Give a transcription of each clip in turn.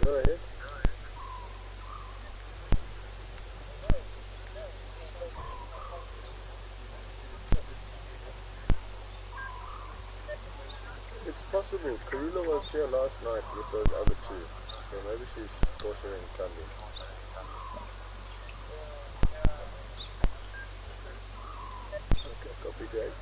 Go ahead. It's possible. Karula was here last night with those other two. So maybe she's torturing and coming. Okay, copy that.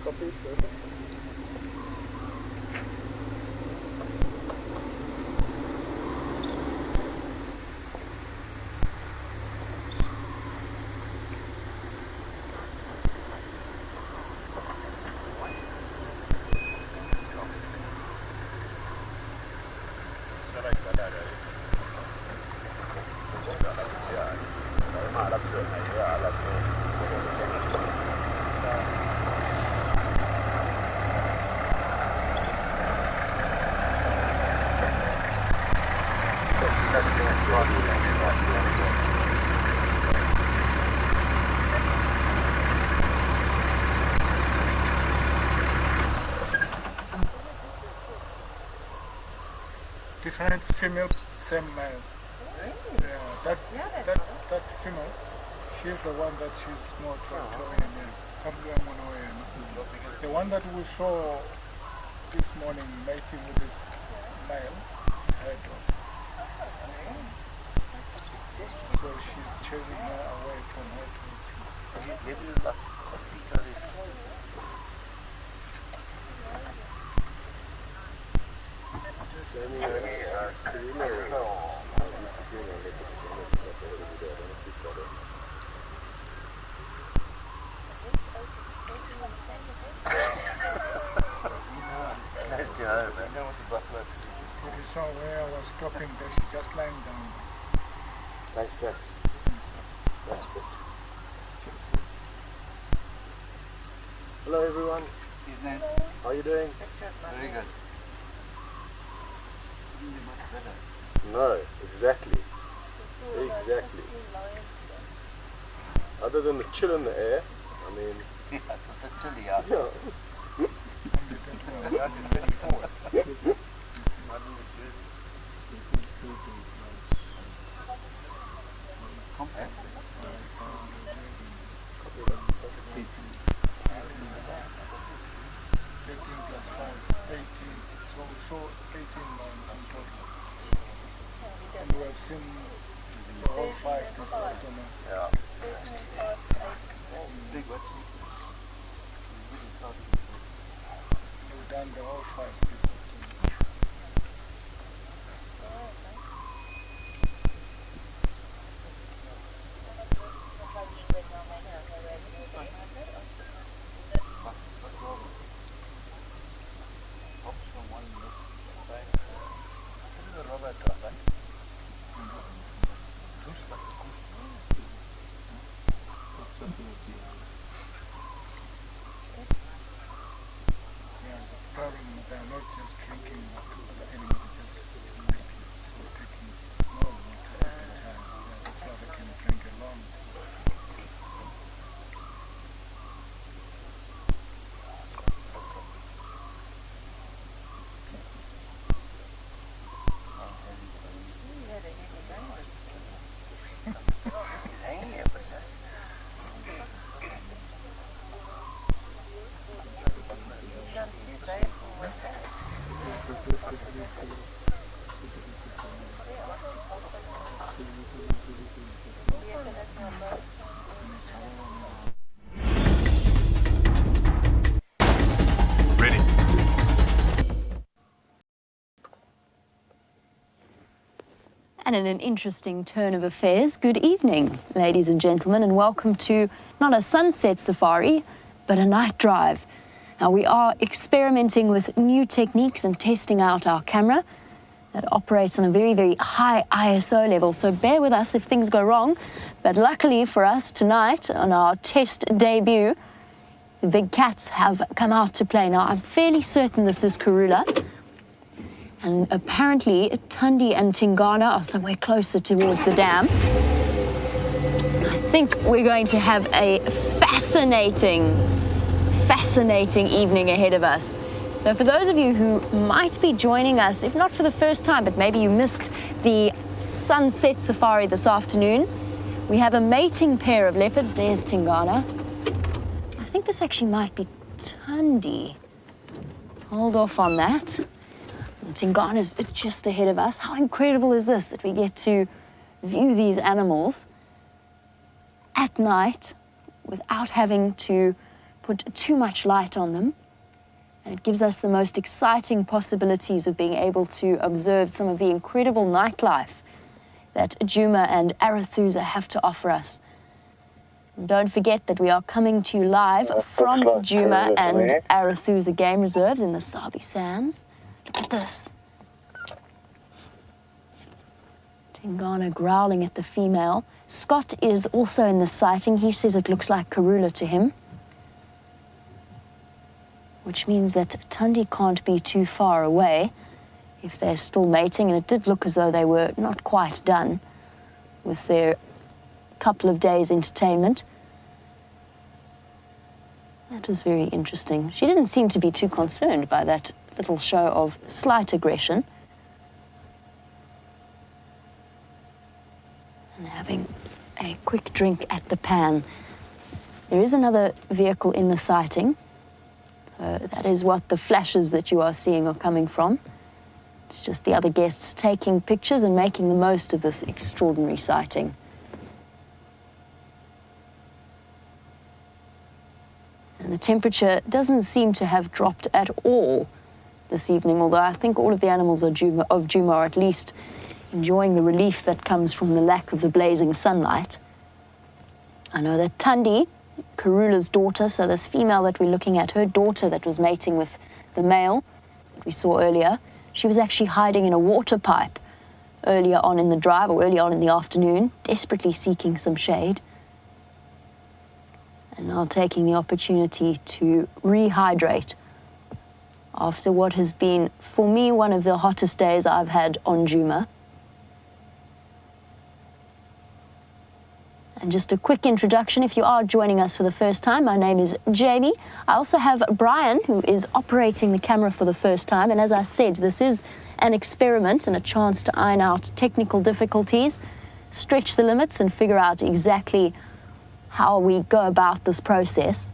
Copy, perfect. Different female, same male. Yeah, that female, she's the one that she's more Victorian. The one that we saw this morning mating with this male is her dog. So she's chasing her away from her to You saw where I was stopping there, she's just lying down. Nice text. That's good. Hello everyone. How are you doing? Very good. No, exactly. Exactly. Other than the chill in the air, I mean... Yeah, it's a bit chilly out. Yeah. So 18 lines in total. And we have seen all 5 this afternoon. Yeah. We've done the all 5 this afternoon. He's hanging here, but Ready. And in an interesting turn of affairs, good evening, ladies and gentlemen, and welcome to not a sunset safari, but a night drive. Now, we are experimenting with new techniques and testing out our camera that operates on a very, very high ISO level, so bear with us if things go wrong. But luckily for us tonight, on our test debut, the big cats have come out to play. Now, I'm fairly certain this is Karula. And apparently, Tundi and Tingana are somewhere closer towards the dam. I think we're going to have a fascinating evening ahead of us. So for those of you who might be joining us, if not for the first time, but maybe you missed the sunset safari this afternoon, we have a mating pair of leopards. There's Tingana. I think this actually might be Tundi. Hold off on that. Tingana's just ahead of us. How incredible is this that we get to view these animals at night without having to put too much light on them. And it gives us the most exciting possibilities of being able to observe some of the incredible nightlife that Djuma and Arathusa have to offer us. And don't forget that we are coming to you live from Djuma and Arathusa Game Reserves in the Sabi Sands. Look at this. Tingana growling at the female. Scott is also in the sighting. He says it looks like Karula to him, which means that Tundi can't be too far away if they're still mating, and it did look as though they were not quite done with their couple of days' entertainment. That was very interesting. She didn't seem to be too concerned by that little show of slight aggression. And having a quick drink at the pan. There is another vehicle in the sighting. So that is what the flashes that you are seeing are coming from. It's just the other guests taking pictures and making the most of this extraordinary sighting. And the temperature doesn't seem to have dropped at all this evening, although I think all of the animals of Djuma are at least enjoying the relief that comes from the lack of the blazing sunlight. I know that Tundi, Karula's daughter, so this female that we're looking at, her daughter that was mating with the male that we saw earlier, she was actually hiding in a water pipe earlier on in the drive, or earlier on in the afternoon, desperately seeking some shade. And now taking the opportunity to rehydrate after what has been, for me, one of the hottest days I've had on Djuma. And just a quick introduction, if you are joining us for the first time, my name is Jamie. I also have Brian, who is operating the camera for the first time. And as I said, this is an experiment and a chance to iron out technical difficulties, stretch the limits, and figure out exactly how we go about this process.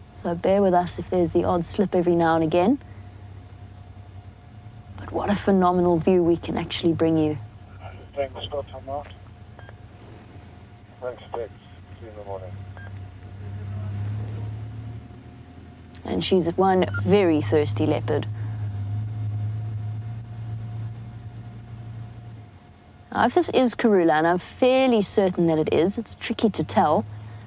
So bear with us if there's the odd slip every now and again. But what a phenomenal view we can actually bring you. Thanks, Scott, I'm out. Thanks, Tex. See you in the morning. And she's one very thirsty leopard. Now, if this is Karula, and I'm fairly certain that it is, it's tricky to tell,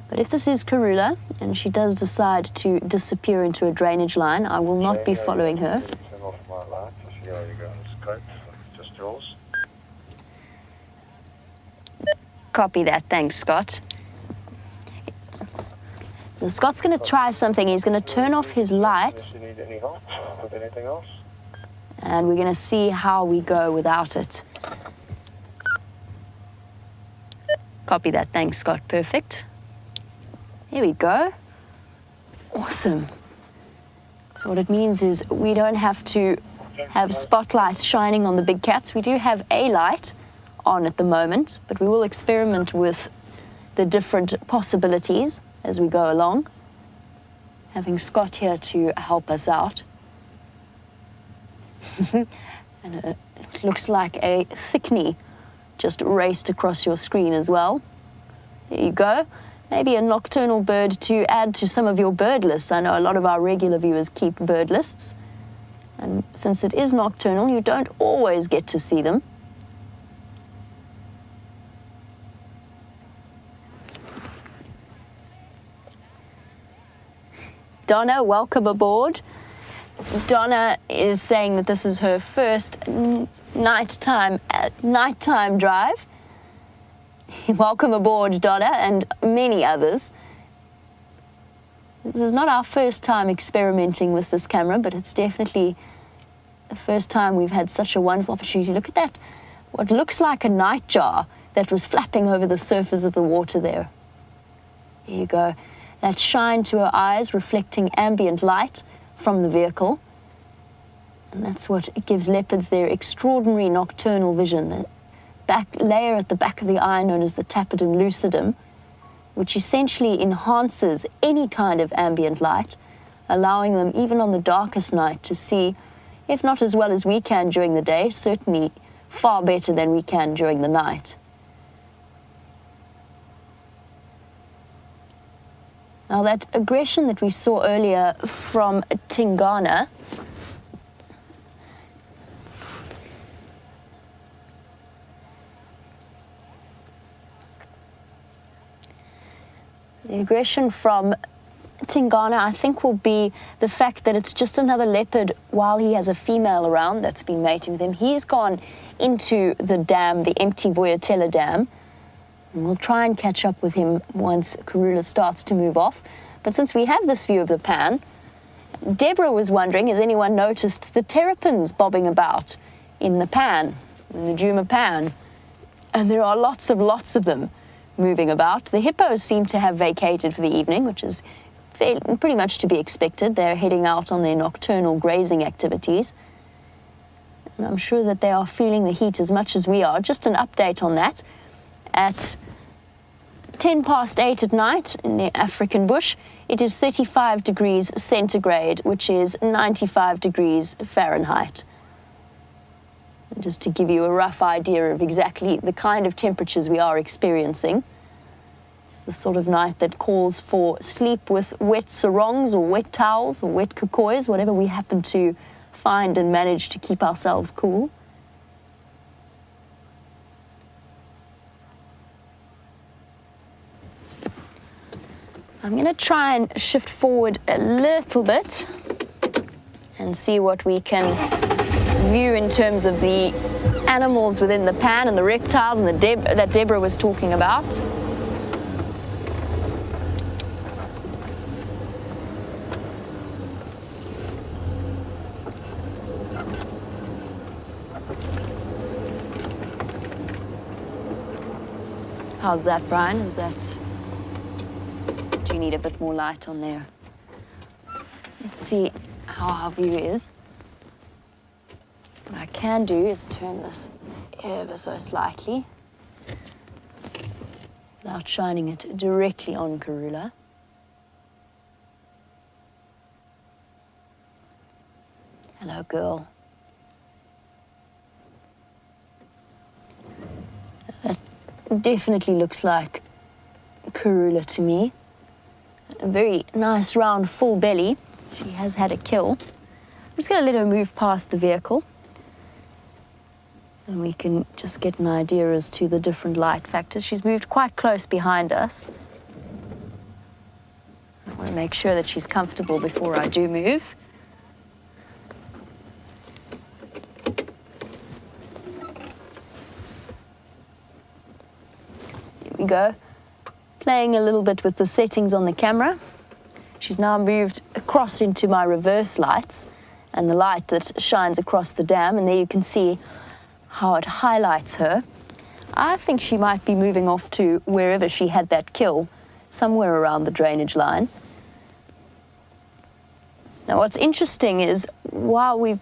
but if this is Karula, and she does decide to disappear into a drainage line, I will not be following her. Turn off my light to see how you go on the scope. Just yours. Copy that, thanks, Scott. So Scott's going to try something. He's going to turn off his lights. Do you need any help with anything else? And we're going to see how we go without it. Copy that, thanks, Scott. Perfect. Here we go. Awesome. So what it means is we don't have to have spotlights shining on the big cats. We do have a light on at the moment, but we will experiment with the different possibilities as we go along, having Scott here to help us out. And it looks like a thickney just raced across your screen as well. There you go. Maybe a nocturnal bird to add to some of your bird lists. I know a lot of our regular viewers keep bird lists. And since it is nocturnal, you don't always get to see them. Donna, welcome aboard. Donna is saying that this is her first nighttime drive. Welcome aboard, Donna, and many others. This is not our first time experimenting with this camera, but it's definitely the first time we've had such a wonderful opportunity. Look at that, what looks like a nightjar that was flapping over the surface of the water there. There you go. That shine to her eyes, reflecting ambient light from the vehicle. And that's what gives leopards their extraordinary nocturnal vision. The back layer at the back of the eye known as the tapetum lucidum, which essentially enhances any kind of ambient light, allowing them, even on the darkest night, to see, if not as well as we can during the day, certainly far better than we can during the night. Now, that aggression that we saw earlier from Tingana, the aggression from Tingana, I think, will be the fact that it's just another leopard while he has a female around that's been mating with him. He's gone into the dam, the empty Voyatella Dam. And we'll try and catch up with him once Karula starts to move off. But since we have this view of the pan, Deborah was wondering, has anyone noticed the terrapins bobbing about in the pan, in the Djuma pan? And there are lots of them moving about. The hippos seem to have vacated for the evening, which is pretty much to be expected. They're heading out on their nocturnal grazing activities. And I'm sure that they are feeling the heat as much as we are. Just an update on that. At 8:10 at night in the African bush, it is 35 degrees centigrade, which is 95 degrees Fahrenheit. And just to give you a rough idea of exactly the kind of temperatures we are experiencing. It's the sort of night that calls for sleep with wet sarongs or wet towels or wet kukuyas, whatever we happen to find and manage to keep ourselves cool. I'm going to try and shift forward a little bit and see what we can view in terms of the animals within the pan and the reptiles and that Deborah was talking about. How's that, Brian? Is that... Do you need a bit more light on there? Let's see how our view is. What I can do is turn this ever so slightly without shining it directly on Karula. Hello, girl. That definitely looks like Karula to me. A very nice, round, full belly. She has had a kill. I'm just going to let her move past the vehicle. And we can just get an idea as to the different light factors. She's moved quite close behind us. I want to make sure that she's comfortable before I do move. Here we go. Playing a little bit with the settings on the camera. She's now moved across into my reverse lights and the light that shines across the dam, and there you can see how it highlights her. I think she might be moving off to wherever she had that kill, somewhere around the drainage line. Now, what's interesting is while we've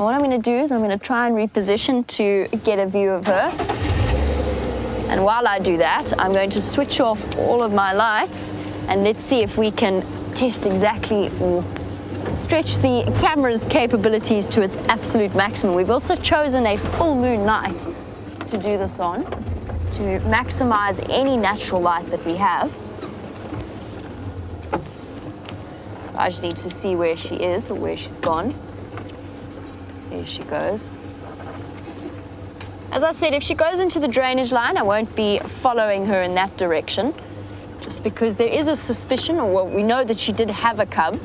what I'm going to do is I'm going to try and reposition to get a view of her. And while I do that, I'm going to switch off all of my lights and let's see if we can test exactly or stretch the camera's capabilities to its absolute maximum. We've also chosen a full moon night to do this on, to maximize any natural light that we have. I just need to see where she is or where she's gone. There she goes. As I said, if she goes into the drainage line, I won't be following her in that direction, just because there is a suspicion, or well, we know that she did have a cub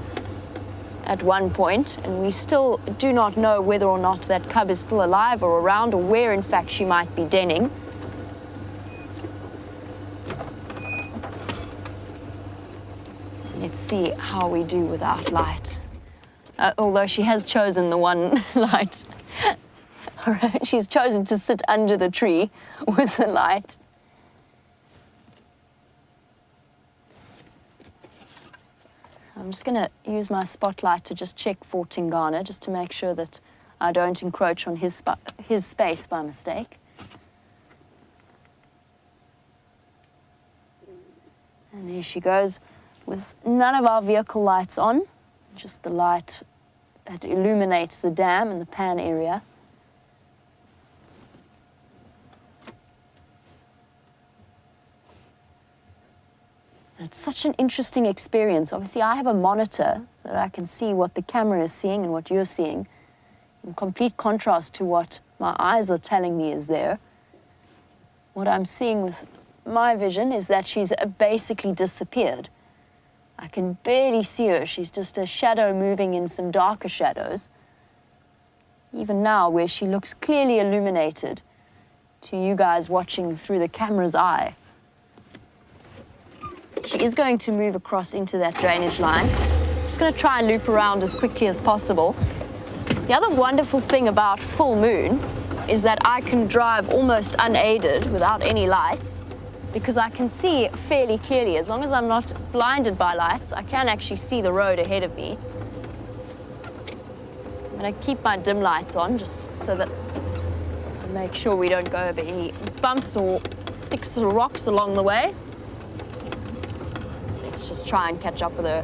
at one point, and we still do not know whether or not that cub is still alive or around, or where in fact she might be denning. Let's see how we do without light. Although she has chosen the one light. All right, she's chosen to sit under the tree with the light. I'm just going to use my spotlight to just check for Tingana, just to make sure that I don't encroach on his space by mistake. And there she goes, with none of our vehicle lights on, just the light that illuminates the dam and the pan area. It's such an interesting experience. Obviously, I have a monitor so that I can see what the camera is seeing and what you're seeing, in complete contrast to what my eyes are telling me is there. What I'm seeing with my vision is that she's basically disappeared. I can barely see her. She's just a shadow moving in some darker shadows. Even now, where she looks clearly illuminated to you guys watching through the camera's eye. She is going to move across into that drainage line. I'm just going to try and loop around as quickly as possible. The other wonderful thing about full moon is that I can drive almost unaided without any lights, because I can see fairly clearly. As long as I'm not blinded by lights, I can actually see the road ahead of me. I'm going to keep my dim lights on just so that I make sure we don't go over any bumps or sticks or rocks along the way. Let's just try and catch up with her.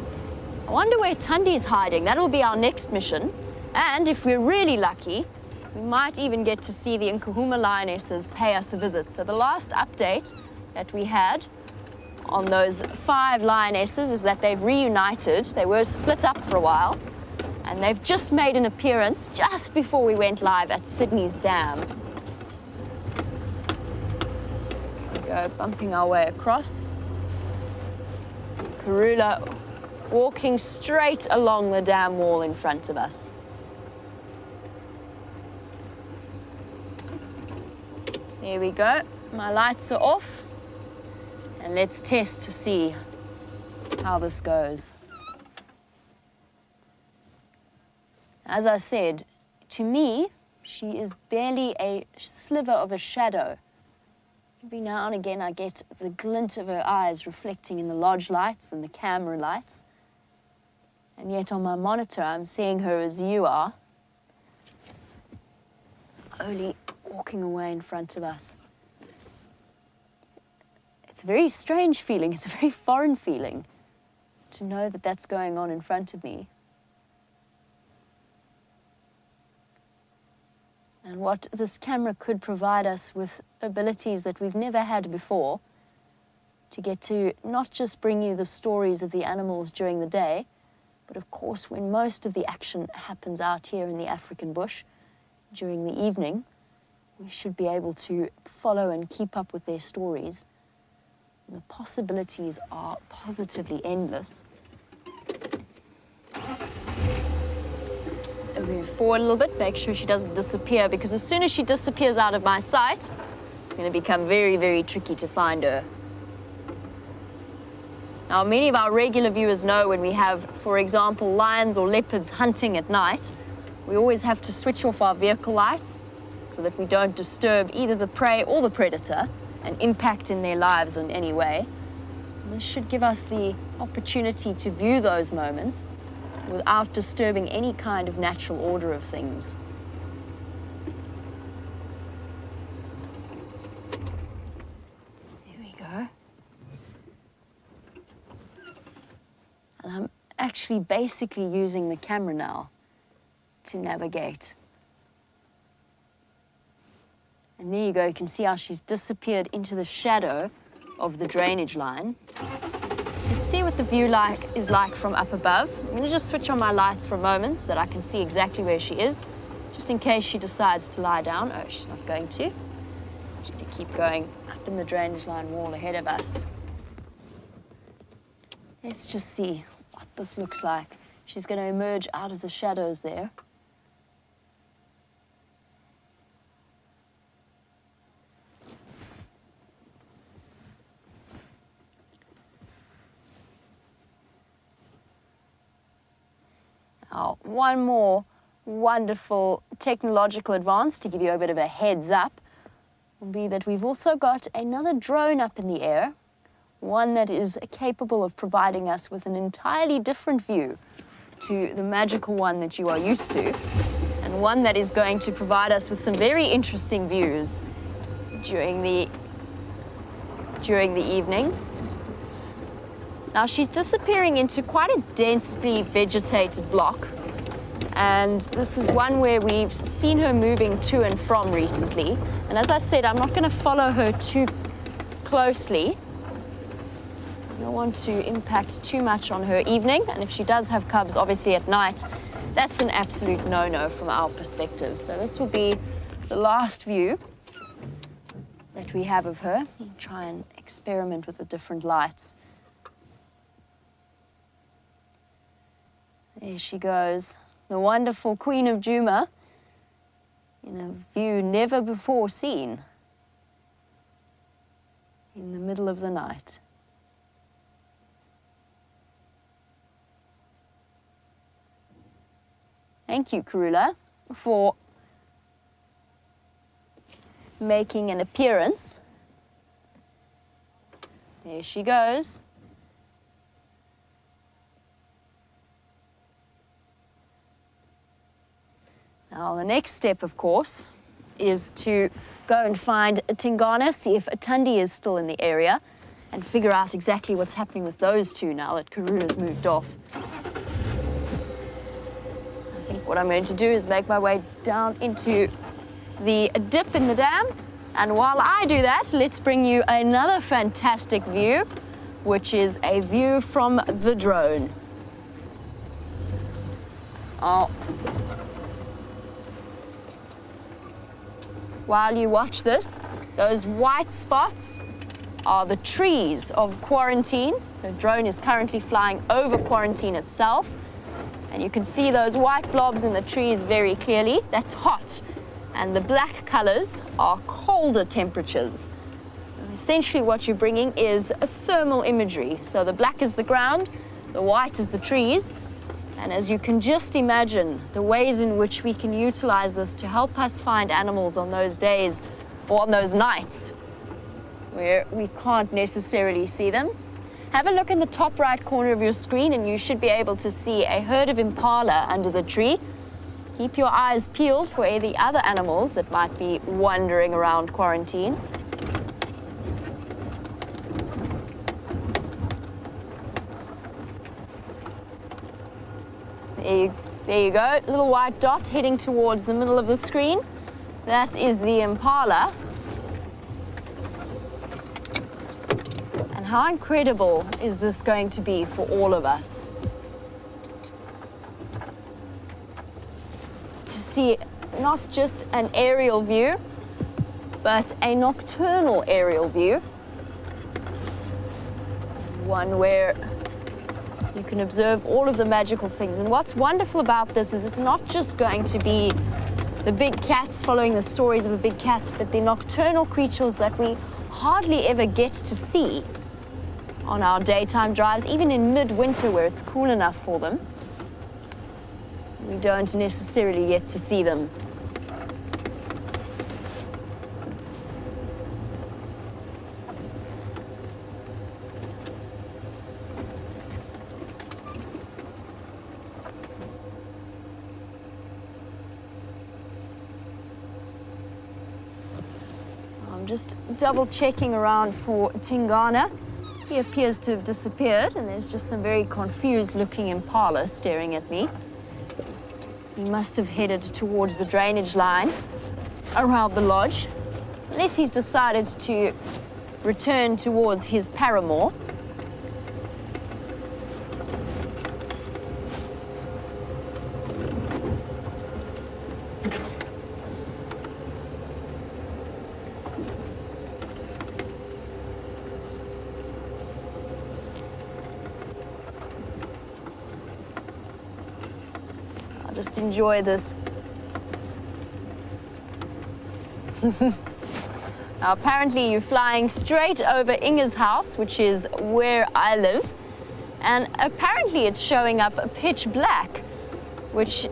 I wonder where Tundi's hiding. That'll be our next mission. And if we're really lucky, we might even get to see the Nkahuma lionesses pay us a visit. So the last update that we had on those 5 lionesses is that they've reunited. They were split up for a while, and they've just made an appearance just before we went live at Sydney's dam. There we go, bumping our way across. Karula walking straight along the dam wall in front of us. There we go, my lights are off. And let's test to see how this goes. As I said, to me, she is barely a sliver of a shadow. Every now and again, I get the glint of her eyes reflecting in the lodge lights and the camera lights. And yet on my monitor, I'm seeing her as you are, slowly walking away in front of us. It's a very strange feeling. It's a very foreign feeling to know that that's going on in front of me. And what this camera could provide us with abilities that we've never had before, to get to not just bring you the stories of the animals during the day, but of course when most of the action happens out here in the African bush during the evening, we should be able to follow and keep up with their stories. The possibilities are positively endless. And move forward a little bit, make sure she doesn't disappear, because as soon as she disappears out of my sight, it's going to become very, very tricky to find her. Now, many of our regular viewers know when we have, for example, lions or leopards hunting at night, we always have to switch off our vehicle lights so that we don't disturb either the prey or the predator and impact in their lives in any way. And this should give us the opportunity to view those moments without disturbing any kind of natural order of things. actually basically using the camera now to navigate. And there you go, you can see how she's disappeared into the shadow of the drainage line. You can see what the view is like from up above. I'm going to just switch on my lights for a moment so that I can see exactly where she is, just in case she decides to lie down. Oh, she's not going to. She's going to keep going up in the drainage line wall ahead of us. Let's just see what this looks like. She's going to emerge out of the shadows there. Now, one more wonderful technological advance to give you a bit of a heads up will be that we've also got another drone up in the air, one that is capable of providing us with an entirely different view to the magical one that you are used to, and one that is going to provide us with some very interesting views during the evening. Now, she's disappearing into quite a densely vegetated block, and this is one where we've seen her moving to and from recently. And as I said, I'm not going to follow her too closely. I don't want to impact too much on her evening, and if she does have cubs, obviously at night, that's an absolute no-no from our perspective. So this will be the last view that we have of her. I'll try and experiment with the different lights. There she goes, the wonderful Queen of Djuma, in a view never before seen, in the middle of the night. Thank you, Karula, for making an appearance. There she goes. Now, the next step, of course, is to go and find Tingana, see if Tundi is still in the area, and figure out exactly what's happening with those two now that Karula's moved off. I think what I'm going to do is make my way down into the dip in the dam, and while I do that, let's bring you another fantastic view, which is a view from the drone. While you watch this, those white spots are the trees of Quarantine. The drone is currently flying over Quarantine itself, and you can see those white blobs in the trees very clearly. That's hot, and the black colors are colder temperatures. And essentially what you're bringing is a thermal imagery. So the black is the ground, the white is the trees, and as you can just imagine, the ways in which we can utilize this to help us find animals on those days or on those nights where we can't necessarily see them. Have a look in the top right corner of your screen and you should be able to see a herd of impala under the tree. Keep your eyes peeled for any other animals that might be wandering around Quarantine. There you go, little white dot heading towards the middle of the screen. That is the impala. And how incredible is this going to be for all of us? To see not just an aerial view, but a nocturnal aerial view. One where you can observe all of the magical things. And what's wonderful about this is it's not just going to be the big cats following the stories of the big cats, but the nocturnal creatures that we hardly ever get to see on our daytime drives, even in midwinter where it's cool enough for them. We don't necessarily get to see them. I'm just double checking around for Tingana. He appears to have disappeared, and there's just some very confused-looking impala staring at me. He must have headed towards the drainage line around the lodge, unless he's decided to return towards his paramour. Just enjoy this. Now, apparently you're flying straight over Inge's house, which is where I live, and apparently it's showing up pitch black, which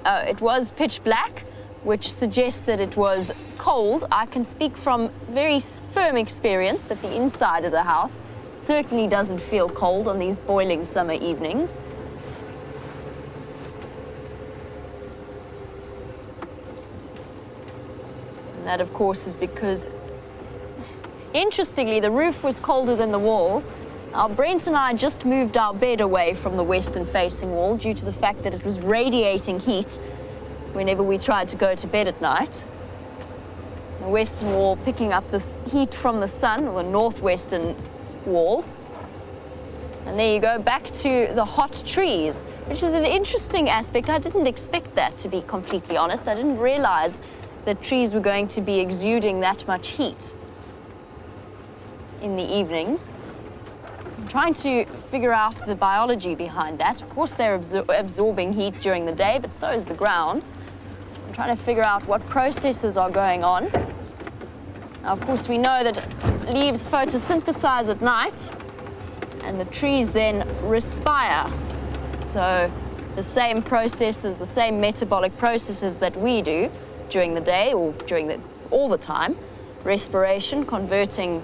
it was pitch black, which suggests that it was cold. I can speak from very firm experience that the inside of the house certainly doesn't feel cold on these boiling summer evenings. And that, of course, is because, interestingly, the roof was colder than the walls. Brent and I just moved our bed away from the western-facing wall due to the fact that it was radiating heat whenever we tried to go to bed at night. The western wall picking up this heat from the sun, or the northwestern wall. And there you go, back to the hot trees, which is an interesting aspect. I didn't expect that, to be completely honest. I didn't realize that trees were going to be exuding that much heat in the evenings. I'm trying to figure out the biology behind that. Of course, they're absorbing heat during the day, but so is the ground. I'm trying to figure out what processes are going on. Now, of course, we know that leaves photosynthesize at night, and the trees then respire. So the same processes, the same metabolic processes that we do during the day, or all the time, respiration, converting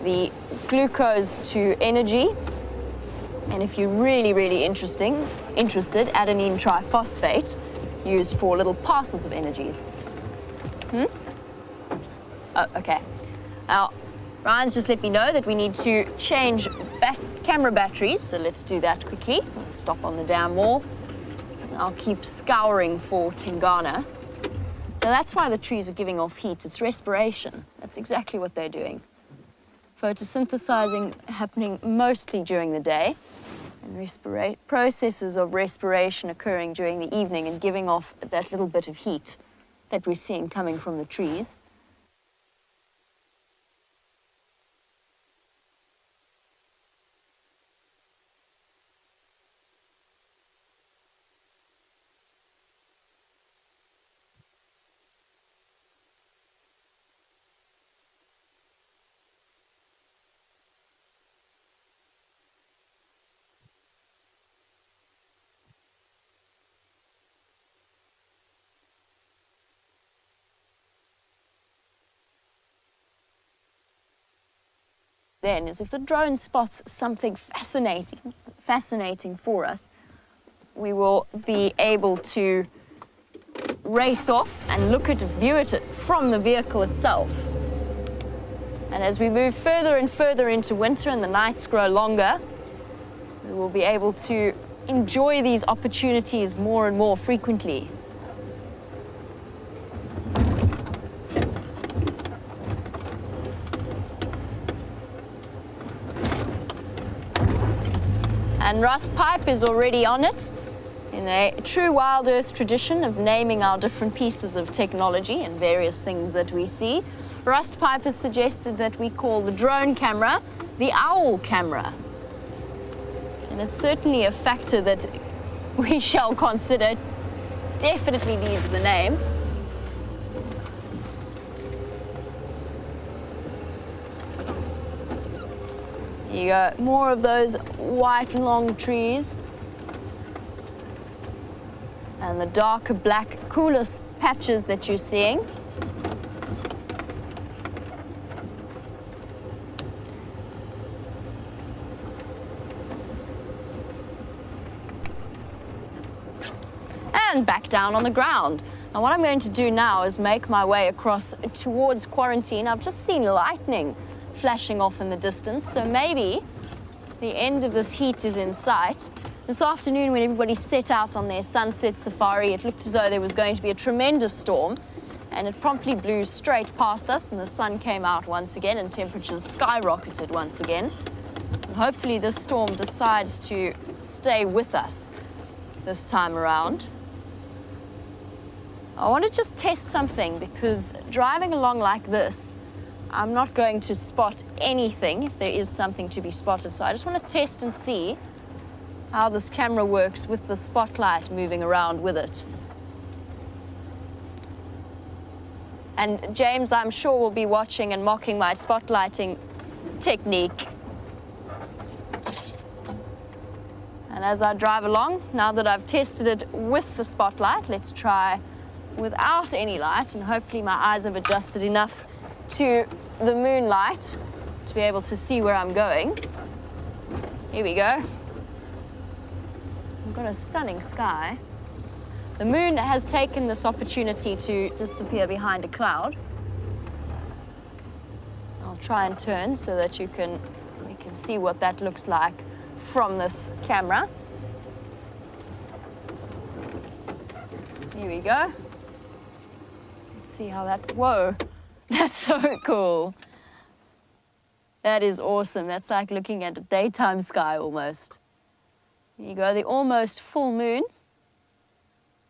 the glucose to energy, and if you're really interested, adenine triphosphate, used for little parcels of energies. Oh, okay. Now, Ryan's just let me know that we need to change camera batteries, so let's do that quickly. Let's stop on the dam wall, and I'll keep scouring for Tingana. So that's why the trees are giving off heat. It's respiration. That's exactly what they're doing. Photosynthesizing happening mostly during the day, and processes of respiration occurring during the evening and giving off that little bit of heat that we're seeing coming from the trees. Then is if the drone spots something fascinating for us, we will be able to race off and view it from the vehicle itself. And as we move further and further into winter and the nights grow longer, we will be able to enjoy these opportunities more and more frequently. And Russ Pipe is already on it, in a true WildEarth tradition of naming our different pieces of technology and various things that we see. Rust Pipe has suggested that we call the drone camera the owl camera. And it's certainly a factor that we shall consider. Definitely needs the name. You go, more of those white long trees and the darker black cooler patches that you're seeing. And back down on the ground. Now what I'm going to do now is make my way across towards Quarantine. I've just seen lightning flashing off in the distance. So maybe the end of this heat is in sight. This afternoon, when everybody set out on their sunset safari, it looked as though there was going to be a tremendous storm, and it promptly blew straight past us, and the sun came out once again, and temperatures skyrocketed once again. And hopefully this storm decides to stay with us this time around. I want to just test something, because driving along like this, I'm not going to spot anything if there is something to be spotted. So I just want to test and see how this camera works with the spotlight moving around with it. And James, I'm sure, will be watching and mocking my spotlighting technique. And as I drive along, now that I've tested it with the spotlight, let's try without any light, and hopefully my eyes have adjusted enough to the moonlight to be able to see where I'm going. Here we go. We've got a stunning sky. The moon has taken this opportunity to disappear behind a cloud. I'll try and turn so that you can see what that looks like from this camera. Here we go. Let's see how that, whoa, that's so cool. That is awesome. That's like looking at a daytime sky almost. There you go, the almost full moon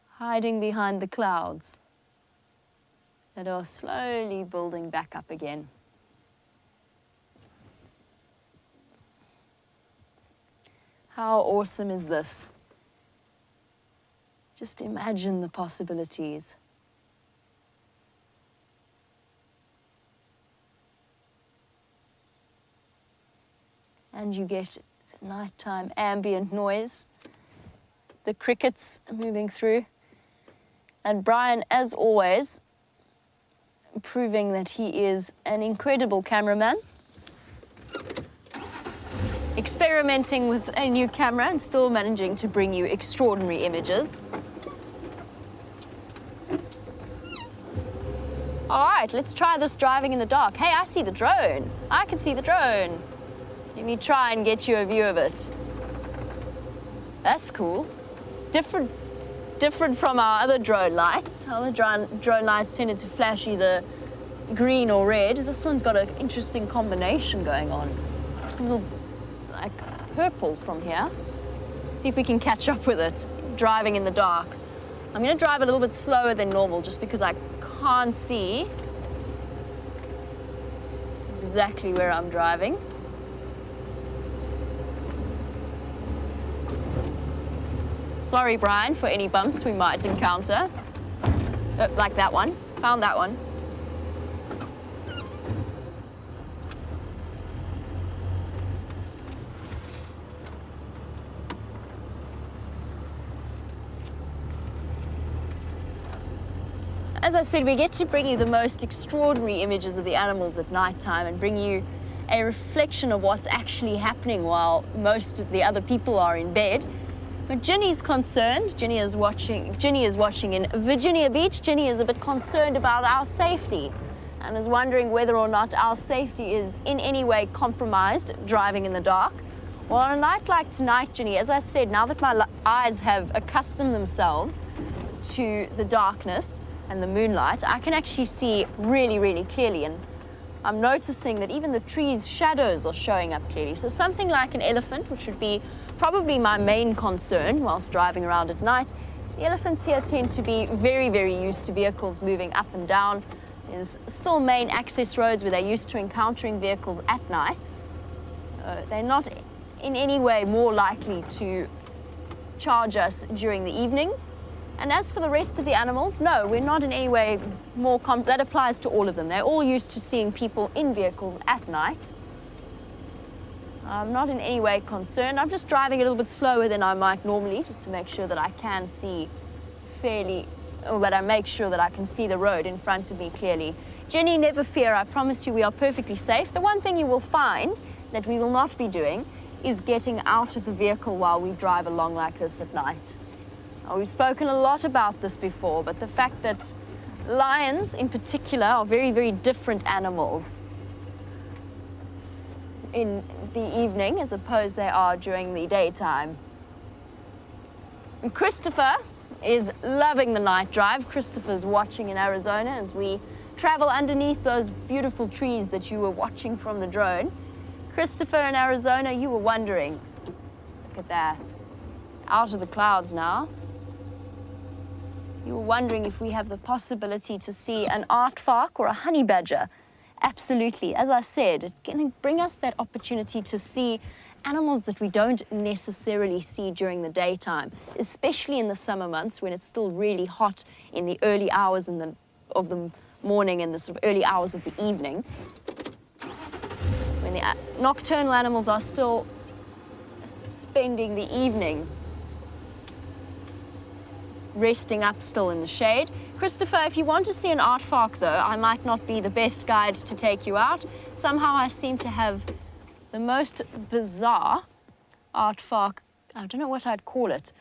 hiding behind the clouds that are slowly building back up again. How awesome is this? Just imagine the possibilities. And you get nighttime ambient noise, the crickets moving through. And Brian, as always, proving that he is an incredible cameraman, experimenting with a new camera and still managing to bring you extraordinary images. All right, let's try this driving in the dark. Hey, I see the drone. I can see the drone. Let me try and get you a view of it. That's cool. Different from our other drone lights. Other drone lights tended to flash either green or red. This one's got an interesting combination going on. Looks a little like purple from here. See if we can catch up with it, driving in the dark. I'm going to drive a little bit slower than normal just because I can't see exactly where I'm driving. Sorry, Brian, for any bumps we might encounter. Like that one. Found that one. As I said, we get to bring you the most extraordinary images of the animals at nighttime and bring you a reflection of what's actually happening while most of the other people are in bed. But Ginny's concerned. Ginny is watching in Virginia Beach. Ginny is a bit concerned about our safety and is wondering whether or not our safety is in any way compromised driving in the dark. Well, on a night like tonight, Ginny, as I said, now that my eyes have accustomed themselves to the darkness and the moonlight, I can actually see really, really clearly. And I'm noticing that even the trees' shadows are showing up clearly. So something like an elephant, which would be probably my main concern whilst driving around at night. The elephants here tend to be very, very used to vehicles moving up and down. There's still main access roads where they're used to encountering vehicles at night. They're not in any way more likely to charge us during the evenings. And as for the rest of the animals, no, we're not in any way more that applies to all of them. They're all used to seeing people in vehicles at night. I'm not in any way concerned. I'm just driving a little bit slower than I might normally, just to make sure that I can see fairly, or that I make sure that I can see the road in front of me clearly. Jenny, never fear. I promise you we are perfectly safe. The one thing you will find that we will not be doing is getting out of the vehicle while we drive along like this at night. Now, we've spoken a lot about this before, but the fact that lions in particular are very, very different animals. in the evening as opposed they are during the daytime. And Christopher is loving the night drive. Christopher's watching in Arizona as we travel underneath those beautiful trees that you were watching from the drone. Christopher in Arizona, you were wondering, look at that, out of the clouds now. You were wondering if we have the possibility to see an aardvark or a honey badger. Absolutely. As I said, it's going to bring us that opportunity to see animals that we don't necessarily see during the daytime, especially in the summer months when it's still really hot in the early hours of the morning and the sort of early hours of the evening. When the nocturnal animals are still spending the evening resting up still in the shade. Christopher, if you want to see an aardvark though, I might not be the best guide to take you out. Somehow I seem to have the most bizarre aardvark, I don't know what I'd call it.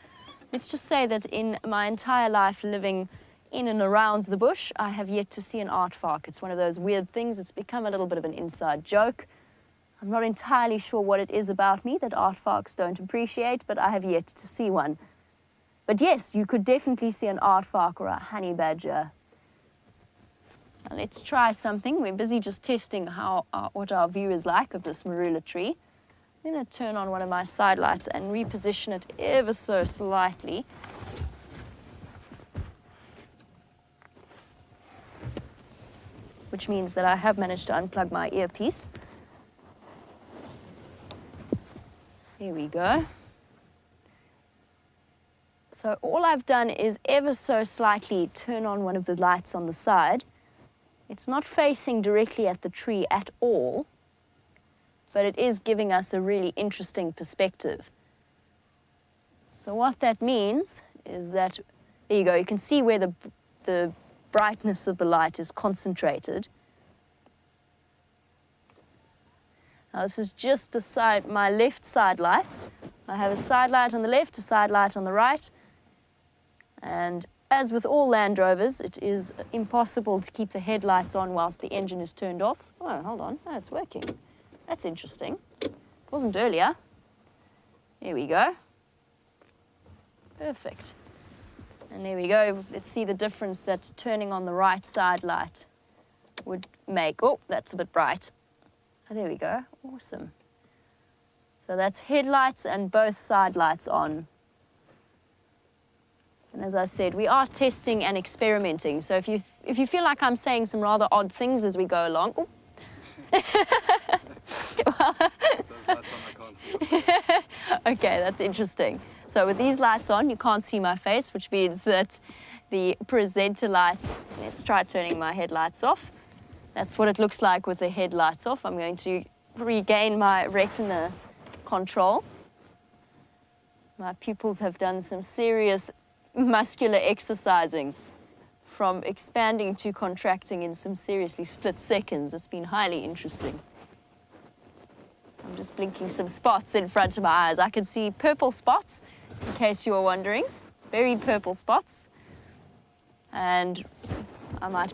Let's just say that in my entire life living in and around the bush, I have yet to see an aardvark. It's one of those weird things. It's become a little bit of an inside joke. I'm not entirely sure what it is about me that aardvarks don't appreciate, but I have yet to see one. But yes, you could definitely see an aardvark or a honey badger. Now let's try something. We're busy just testing what our view is like of this marula tree. I'm going to turn on one of my side lights and reposition it ever so slightly. Which means that I have managed to unplug my earpiece. Here we go. So all I've done is ever so slightly turn on one of the lights on the side. It's not facing directly at the tree at all, but it is giving us a really interesting perspective. So what that means is that, there you go, you can see where the brightness of the light is concentrated. Now this is just the side, my left side light. I have a side light on the left, a side light on the right. And as with all Land Rovers, it is impossible to keep the headlights on whilst the engine is turned off. Oh, hold on, oh, it's working. That's interesting. It wasn't earlier. There we go. Perfect. And there we go. Let's see the difference that turning on the right side light would make. Oh, that's a bit bright. Oh, there we go. Awesome. So that's headlights and both side lights on. And as I said, we are testing and experimenting. So if you feel like I'm saying some rather odd things as we go along, oh. Those lights on, I can't see. Okay, that's interesting. So with these lights on, you can't see my face, which means that the presenter lights, let's try turning my headlights off. That's what it looks like with the headlights off. I'm going to regain my retina control. My pupils have done some serious muscular exercising from expanding to contracting in some seriously split seconds. It's been highly interesting. I'm just blinking some spots in front of my eyes. I can see purple spots, in case you were wondering, very purple spots. And I might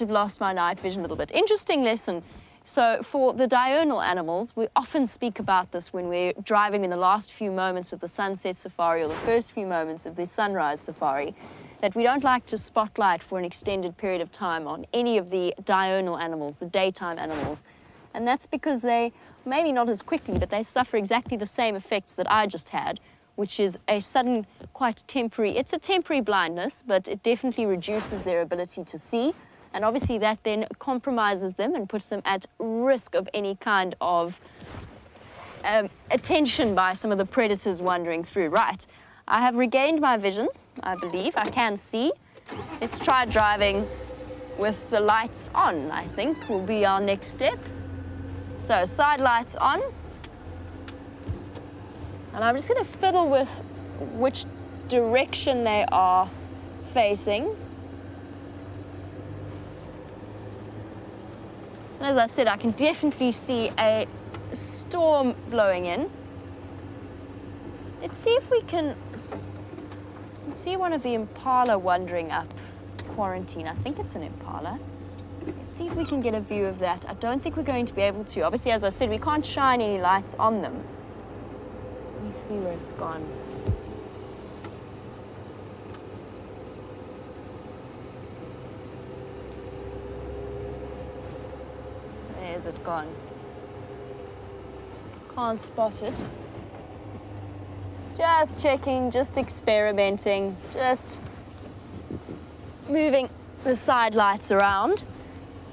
have lost my night vision a little bit. Interesting lesson. So for the diurnal animals, we often speak about this when we're driving in the last few moments of the sunset safari or the first few moments of the sunrise safari, that we don't like to spotlight for an extended period of time on any of the diurnal animals, the daytime animals. And that's because they, maybe not as quickly, but they suffer exactly the same effects that I just had, which is a sudden, quite temporary, it's a temporary blindness, but it definitely reduces their ability to see. And obviously that then compromises them and puts them at risk of any kind of attention by some of the predators wandering through. Right, I have regained my vision, I believe. I can see. Let's try driving with the lights on, I think, will be our next step. So side lights on. And I'm just going to fiddle with which direction they are facing. And as I said, I can definitely see a storm blowing in. Let's see if we can see one of the impala wandering up quarantine. I think it's an impala. Let's see if we can get a view of that. I don't think we're going to be able to. Obviously, as I said, we can't shine any lights on them. Let me see where it's gone. Where's it gone? Can't spot it. Just checking, just experimenting, just moving the side lights around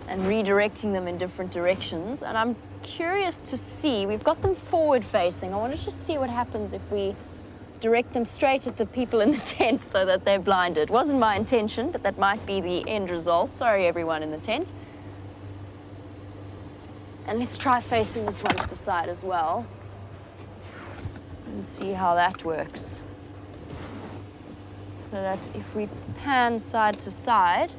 and redirecting them in different directions. And I'm curious to see, we've got them forward facing. I want to just see what happens if we direct them straight at the people in the tent so that they're blinded. Wasn't my intention, but that might be the end result. Sorry, everyone in the tent. And let's try facing this one to the side as well and see how that works. So that if we pan side to side,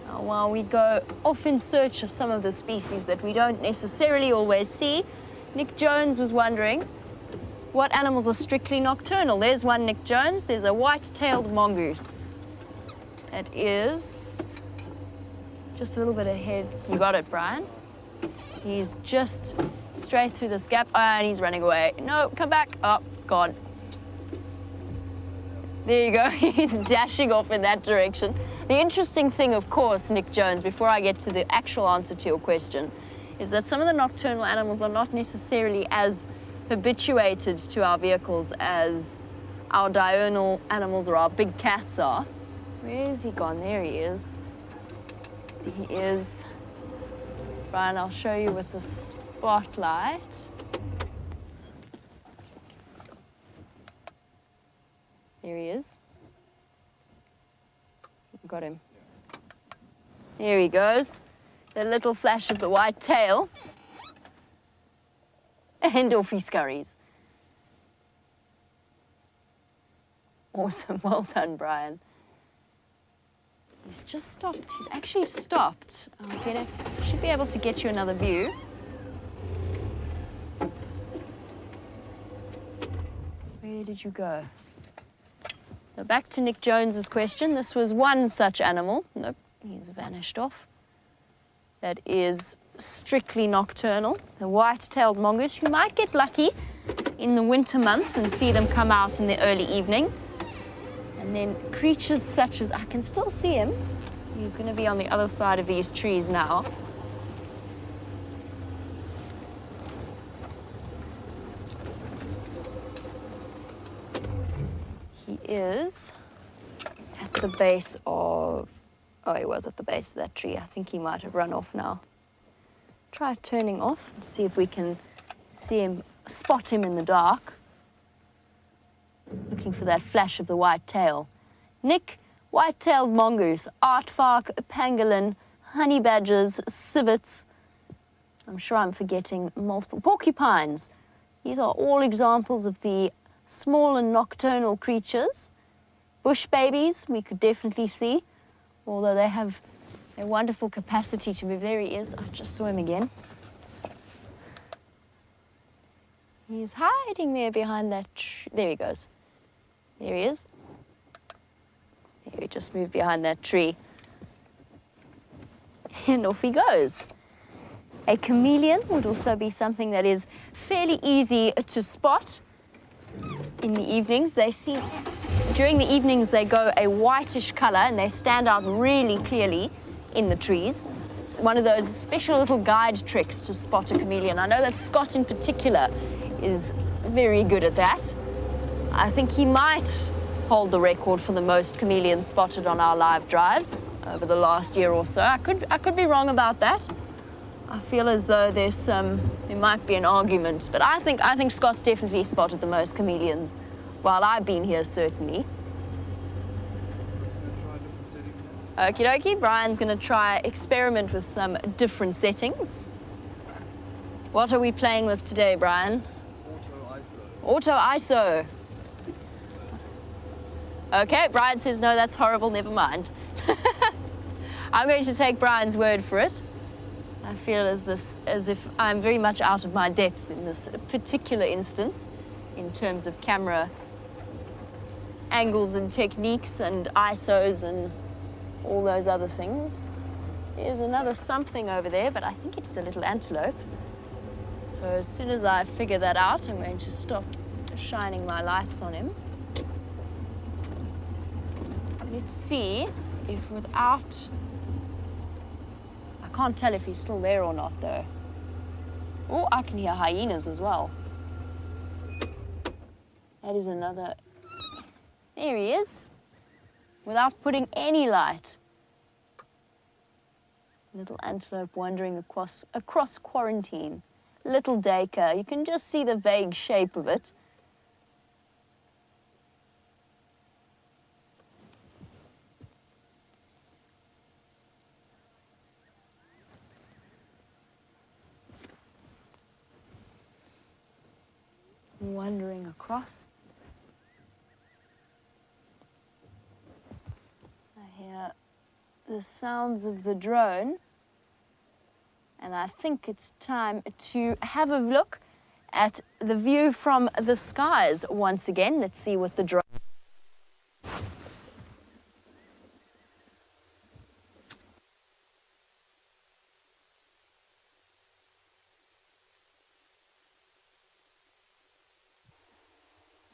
now while we go off in search of some of the species that we don't necessarily always see, Nick Jones was wondering what animals are strictly nocturnal. There's one Nick Jones. There's a white-tailed mongoose. That is just a little bit ahead. You got it, Brian. He's just straight through this gap. Oh, and he's running away. No, come back. Oh, gone. There you go. He's dashing off in that direction. The interesting thing, of course, Nick Jones, before I get to the actual answer to your question, is that some of the nocturnal animals are not necessarily as habituated to our vehicles as our diurnal animals or our big cats are. Where is he gone? There he is. He is. Brian, I'll show you with the spotlight. There he is. Got him. There he goes. The little flash of the white tail. And off he scurries. Awesome, well done, Brian. He's just stopped. He's actually stopped. Okay, should be able to get you another view. Where did you go? So back to Nick Jones's question. This was one such animal. Nope, he's vanished off. That is strictly nocturnal, the white-tailed mongoose. You might get lucky in the winter months and see them come out in the early evening. And then creatures such as, I can still see him. He's going to be on the other side of these trees now. He is at the base of, oh, he was at the base of that tree. I think he might have run off now. Try turning off and see if we can see him, spot him in the dark. Looking for that flash of the white tail. Nick, white-tailed mongoose, aardvark, pangolin, honey badgers, civets. I'm sure I'm forgetting multiple. Porcupines. These are all examples of the small and nocturnal creatures. Bush babies, we could definitely see, although they have a wonderful capacity to move. There he is. I just saw him again. He's hiding there behind that tree. There he goes. There he is. There, he just moved behind that tree. And off he goes. A chameleon would also be something that is fairly easy to spot in the evenings. They see, during the evenings, they go a whitish color and they stand out really clearly in the trees. It's one of those special little guide tricks to spot a chameleon. I know that Scott in particular is very good at that. I think he might hold the record for the most chameleons spotted on our live drives over the last year or so. I could be wrong about that. I feel as though there might be an argument, but I think Scott's definitely spotted the most chameleons while I've been here, certainly. Okie dokie, Brian's going to try experiment with some different settings. What are we playing with today, Brian? Auto ISO. Okay, Brian says, no, that's horrible, never mind. I'm going to take Brian's word for it. I feel as if I'm very much out of my depth in this particular instance in terms of camera angles and techniques and ISOs and all those other things. There's another something over there, but I think it's a little antelope. So as soon as I figure that out, I'm going to stop shining my lights on him. Let's see if without... I can't tell if he's still there or not, though. Oh, I can hear hyenas as well. That is another... There he is, without putting any light. Little antelope wandering across quarantine. Little duiker, you can just see the vague shape of it. Wandering across. I hear the sounds of the drone, and I think it's time to have a look at the view from the skies once again. Let's see what the drone...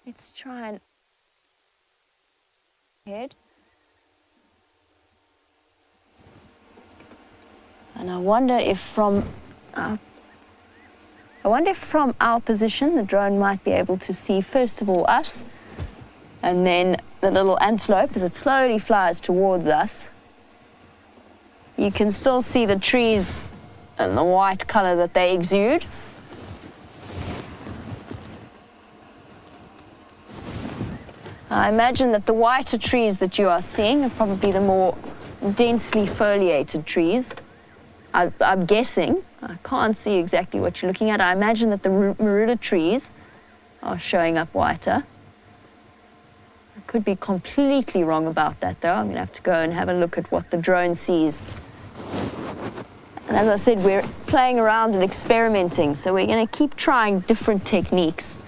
Let's try and head. And I wonder if from our position the drone might be able to see first of all us, and then the little antelope as it slowly flies towards us. You can still see the trees and the white color that they exude. I imagine that the whiter trees that you are seeing are probably the more densely foliated trees. I'm guessing. I can't see exactly what you're looking at. I imagine that the marula trees are showing up whiter. I could be completely wrong about that, though. I'm going to have to go and have a look at what the drone sees. And as I said, we're playing around and experimenting, so we're going to keep trying different techniques.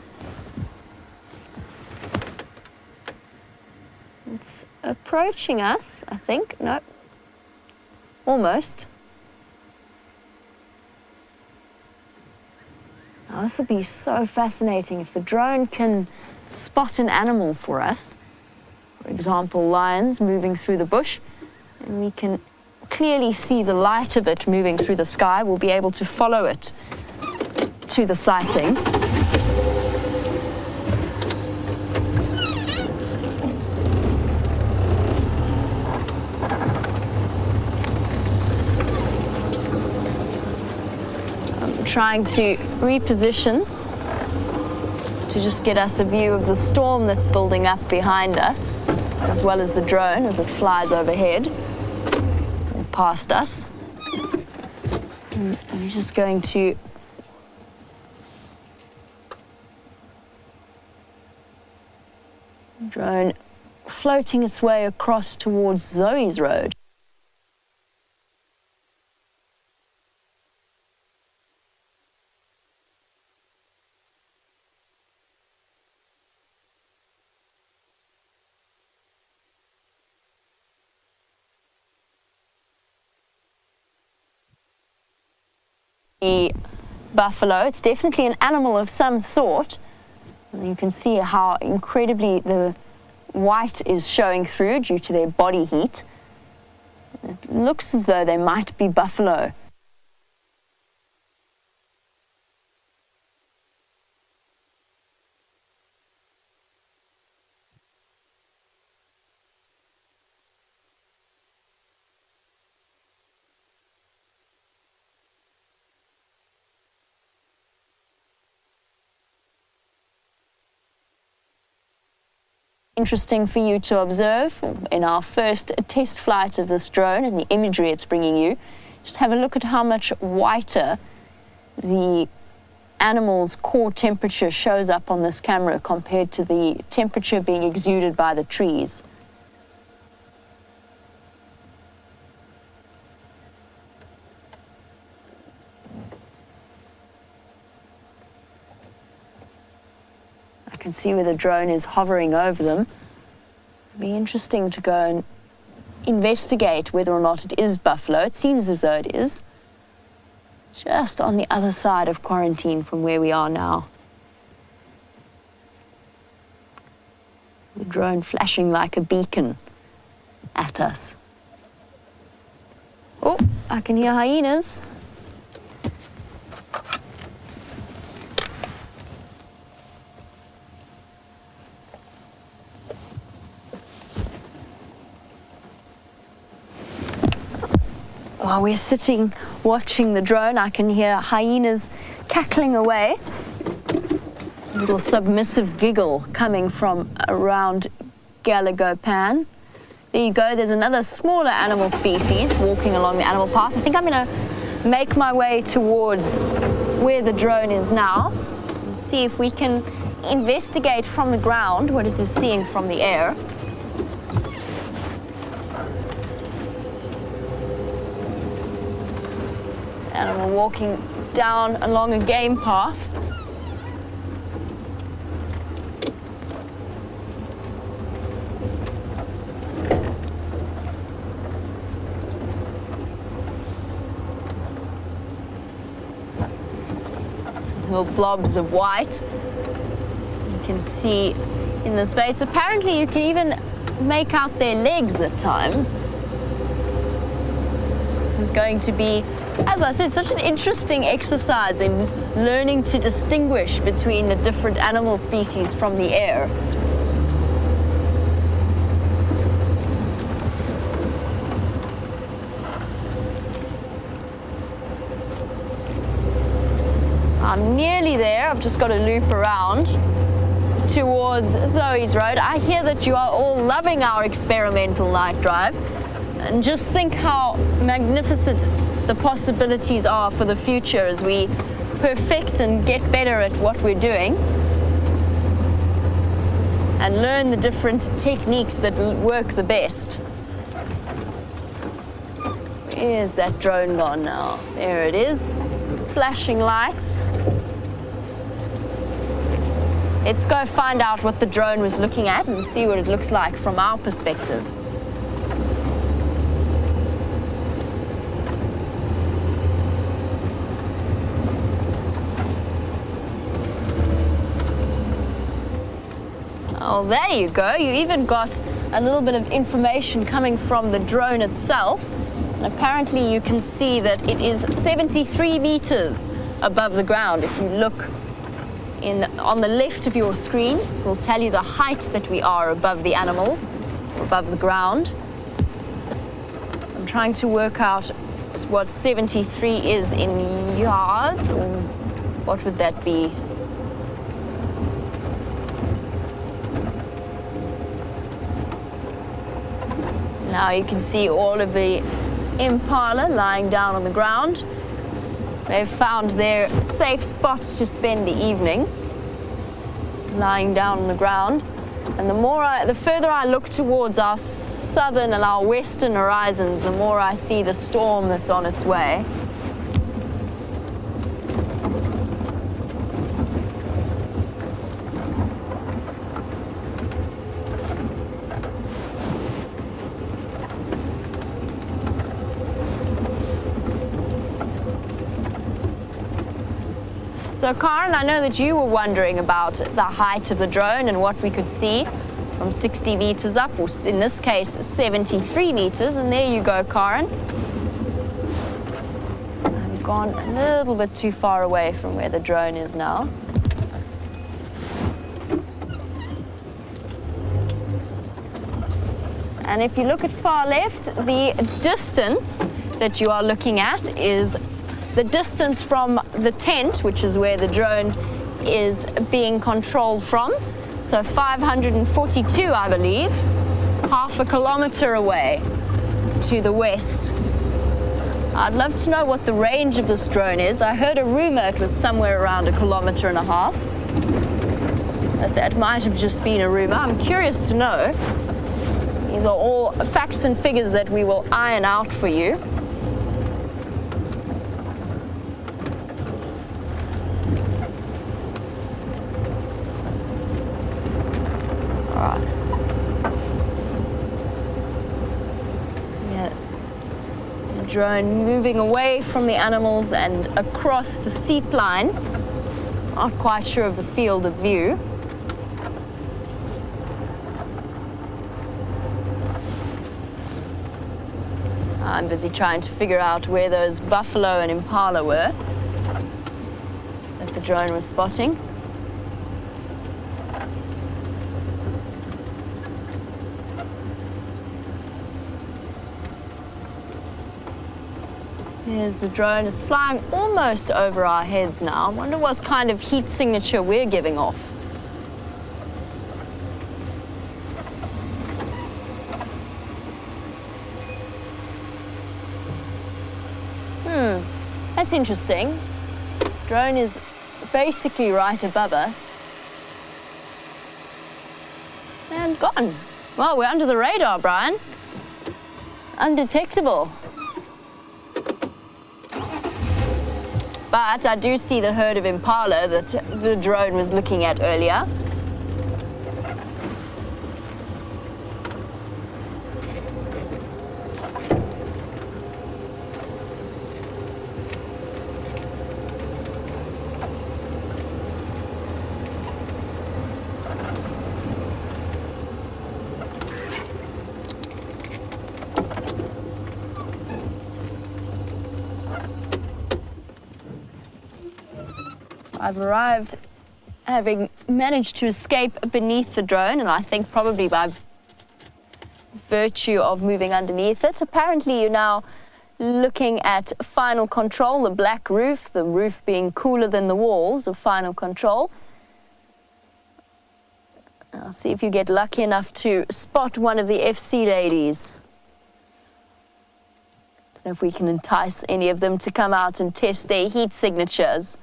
It's approaching us, I think. Nope. Almost. Now, this will be so fascinating if the drone can spot an animal for us. For example, lions moving through the bush, and we can clearly see the light of it moving through the sky. We'll be able to follow it to the sighting. Trying to reposition to just get us a view of the storm that's building up behind us, as well as the drone as it flies overhead and past us. And I'm just going to drone floating its way across towards Zoe's road. The buffalo, it's definitely an animal of some sort. And you can see how incredibly the white is showing through due to their body heat. It looks as though they might be buffalo. Interesting for you to observe in our first test flight of this drone and the imagery it's bringing you. Just have a look at how much whiter the animal's core temperature shows up on this camera compared to the temperature being exuded by the trees. can see where the drone is hovering over them. It'd be interesting to go and investigate whether or not it is buffalo. It seems as though it is. Just on the other side of quarantine from where we are now. The drone flashing like a beacon at us. Oh, I can hear hyenas. While we're sitting watching the drone, I can hear hyenas cackling away. A little submissive giggle coming from around Galagopan. There you go, there's another smaller animal species walking along the animal path. I think I'm going to make my way towards where the drone is now and see if we can investigate from the ground what it is seeing from the air. Animal walking down along a game path. Little blobs of white. You can see in the space. Apparently you can even make out their legs at times. This is going to be, as I said, such an interesting exercise in learning to distinguish between the different animal species from the air. I'm nearly there. I've just got to loop around towards Zoe's Road. I hear that you are all loving our experimental night drive, and just think how magnificent the possibilities are for the future as we perfect and get better at what we're doing and learn the different techniques that work the best. Where's that drone gone now? There it is, flashing lights. Let's go find out what the drone was looking at and see what it looks like from our perspective. Oh, there you go. You even got a little bit of information coming from the drone itself. And apparently you can see that it is 73 meters above the ground. If you look on the left of your screen, it will tell you the height that we are above the animals, or above the ground. I'm trying to work out what 73 is in yards, or what would that be? Now you can see all of the impala lying down on the ground. They've found their safe spots to spend the evening, lying down on the ground. And the further I look towards our southern and our western horizons, the more I see the storm that's on its way. So Karen, I know that you were wondering about the height of the drone and what we could see from 60 meters up, or in this case 73 meters, and there you go, Karen. I've gone a little bit too far away from where the drone is now. And if you look at far left, the distance that you are looking at is the distance from the tent, which is where the drone is being controlled from. So 542, I believe, half a kilometer away to the west. I'd love to know what the range of this drone is. I heard a rumor it was somewhere around 1.5 kilometers. That might have just been a rumor. I'm curious to know. These are all facts and figures that we will iron out for you. Drone moving away from the animals and across the seat line. Not quite sure of the field of view. I'm busy trying to figure out where those buffalo and impala were that the drone was spotting. Here's the drone. It's flying almost over our heads now. I wonder what kind of heat signature we're giving off. That's interesting. Drone is basically right above us. And gone. Well, we're under the radar, Brian. Undetectable. But I do see the herd of impala that the drone was looking at earlier. I've arrived having managed to escape beneath the drone, and I think probably by virtue of moving underneath it. Apparently you're now looking at final control, the black roof, the roof being cooler than the walls of final control. I'll see if you get lucky enough to spot one of the FC ladies. Don't know if we can entice any of them to come out and test their heat signatures.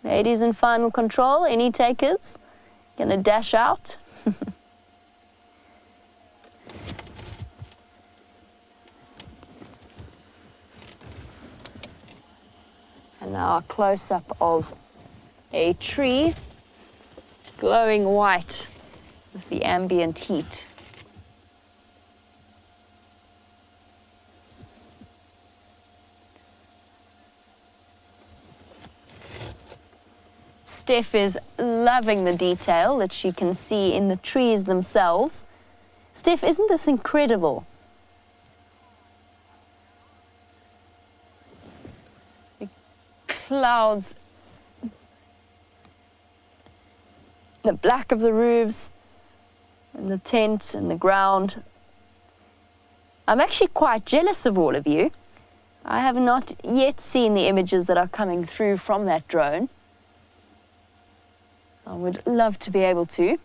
Ladies in final control, any takers? Gonna dash out? And now a close-up of a tree glowing white with the ambient heat. Steph is loving the detail that she can see in the trees themselves. Steph, isn't this incredible? The clouds, the black of the roofs, and the tent and the ground. I'm actually quite jealous of all of you. I have not yet seen the images that are coming through from that drone. I would love to be able to.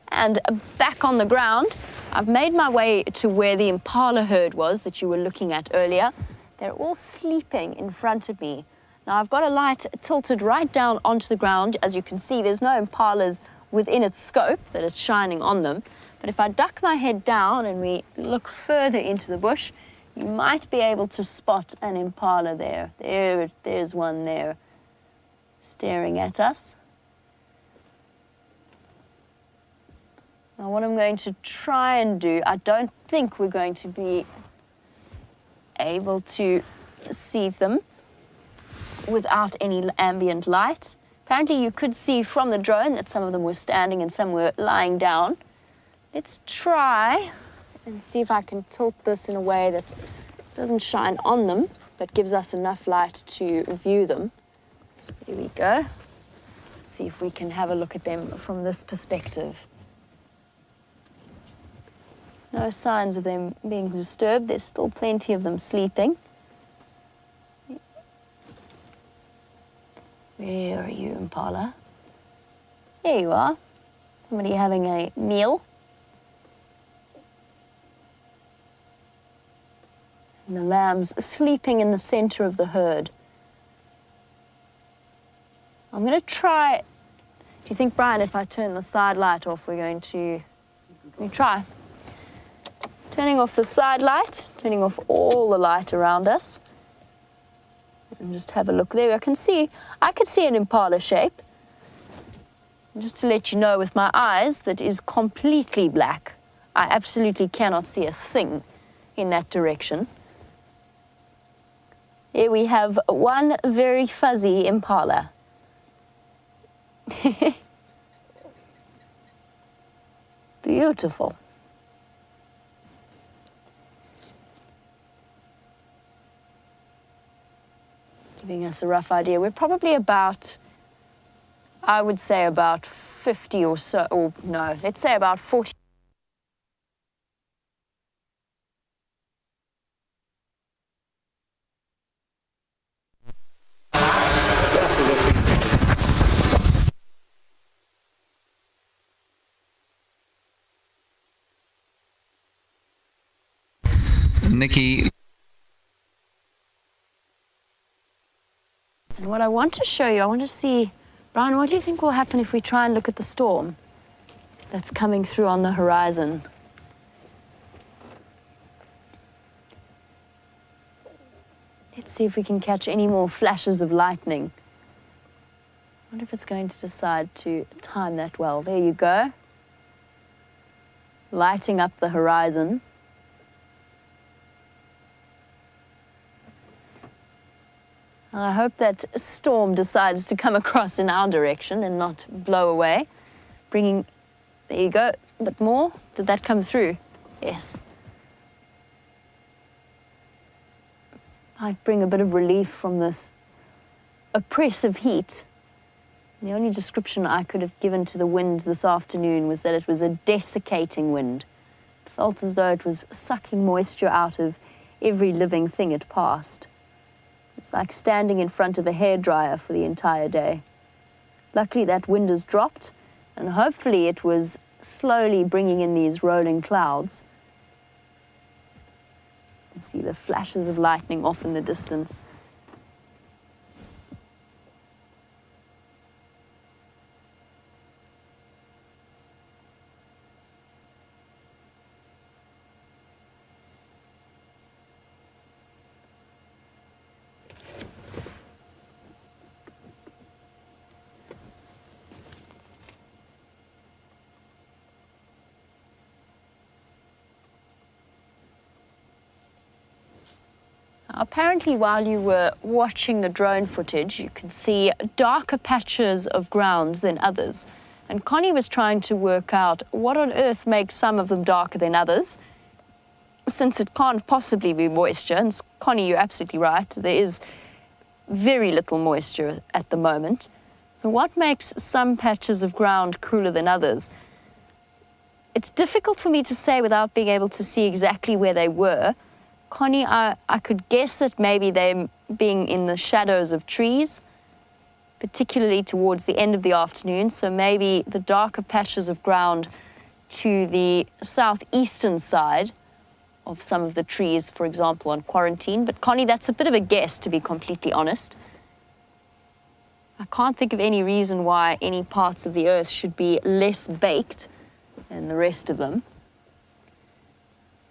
And back on the ground, I've made my way to where the impala herd was that you were looking at earlier. They're all sleeping in front of me. Now I've got a light tilted right down onto the ground. As you can see, there's no impalas within its scope that is shining on them. But if I duck my head down and we look further into the bush, you might be able to spot an impala there. There's one there, staring at us. Now what I'm going to try and do, I don't think we're going to be able to see them without any ambient light. Apparently you could see from the drone that some of them were standing and some were lying down. Let's try and see if I can tilt this in a way that doesn't shine on them, but gives us enough light to view them. Here we go. Let's see if we can have a look at them from this perspective. No signs of them being disturbed. There's still plenty of them sleeping. Where are you, impala? There you are. Somebody having a meal. And the lambs sleeping in the center of the herd. I'm going to try. Do you think, Brian, if I turn the side light off, we're going to... Let me try. Turning off the side light, turning off all the light around us. And just have a look there. I could see an impala shape. Just to let you know with my eyes, that is completely black. I absolutely cannot see a thing in that direction. Here we have one very fuzzy impala. Beautiful. Giving us a rough idea. We're probably about, I would say about 50 or so, or no, let's say about 40. Nikki. And what I want to show you, I want to see, Brian, what do you think will happen if we try and look at the storm that's coming through on the horizon? Let's see if we can catch any more flashes of lightning. I wonder if it's going to decide to time that well. There you go. Lighting up the horizon. And I hope that storm decides to come across in our direction and not blow away. Bringing, there you go, a bit more. Did that come through? Yes. Might bring a bit of relief from this oppressive heat. The only description I could have given to the wind this afternoon was that it was a desiccating wind. It felt as though it was sucking moisture out of every living thing it passed. It's like standing in front of a hairdryer for the entire day. Luckily that wind has dropped, and hopefully it was slowly bringing in these rolling clouds. You can see the flashes of lightning off in the distance. Apparently, while you were watching the drone footage, you could see darker patches of ground than others. And Connie was trying to work out what on earth makes some of them darker than others, since it can't possibly be moisture. And Connie, you're absolutely right. There is very little moisture at the moment. So what makes some patches of ground cooler than others? It's difficult for me to say without being able to see exactly where they were. Connie, I could guess at maybe them being in the shadows of trees, particularly towards the end of the afternoon, so maybe the darker patches of ground to the southeastern side of some of the trees, for example, on Quarantine. But Connie, that's a bit of a guess, to be completely honest. I can't think of any reason why any parts of the earth should be less baked than the rest of them.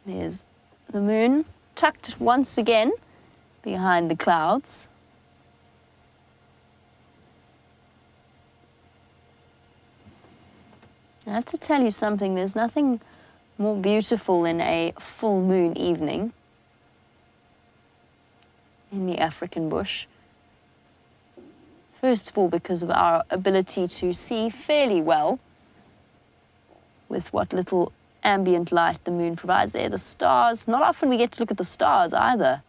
There's the moon, tucked once again behind the clouds. I have to tell you something, there's nothing more beautiful than a full moon evening in the African bush. First of all, because of our ability to see fairly well with what little ambient light the moon provides there. The stars, not often we get to look at the stars either.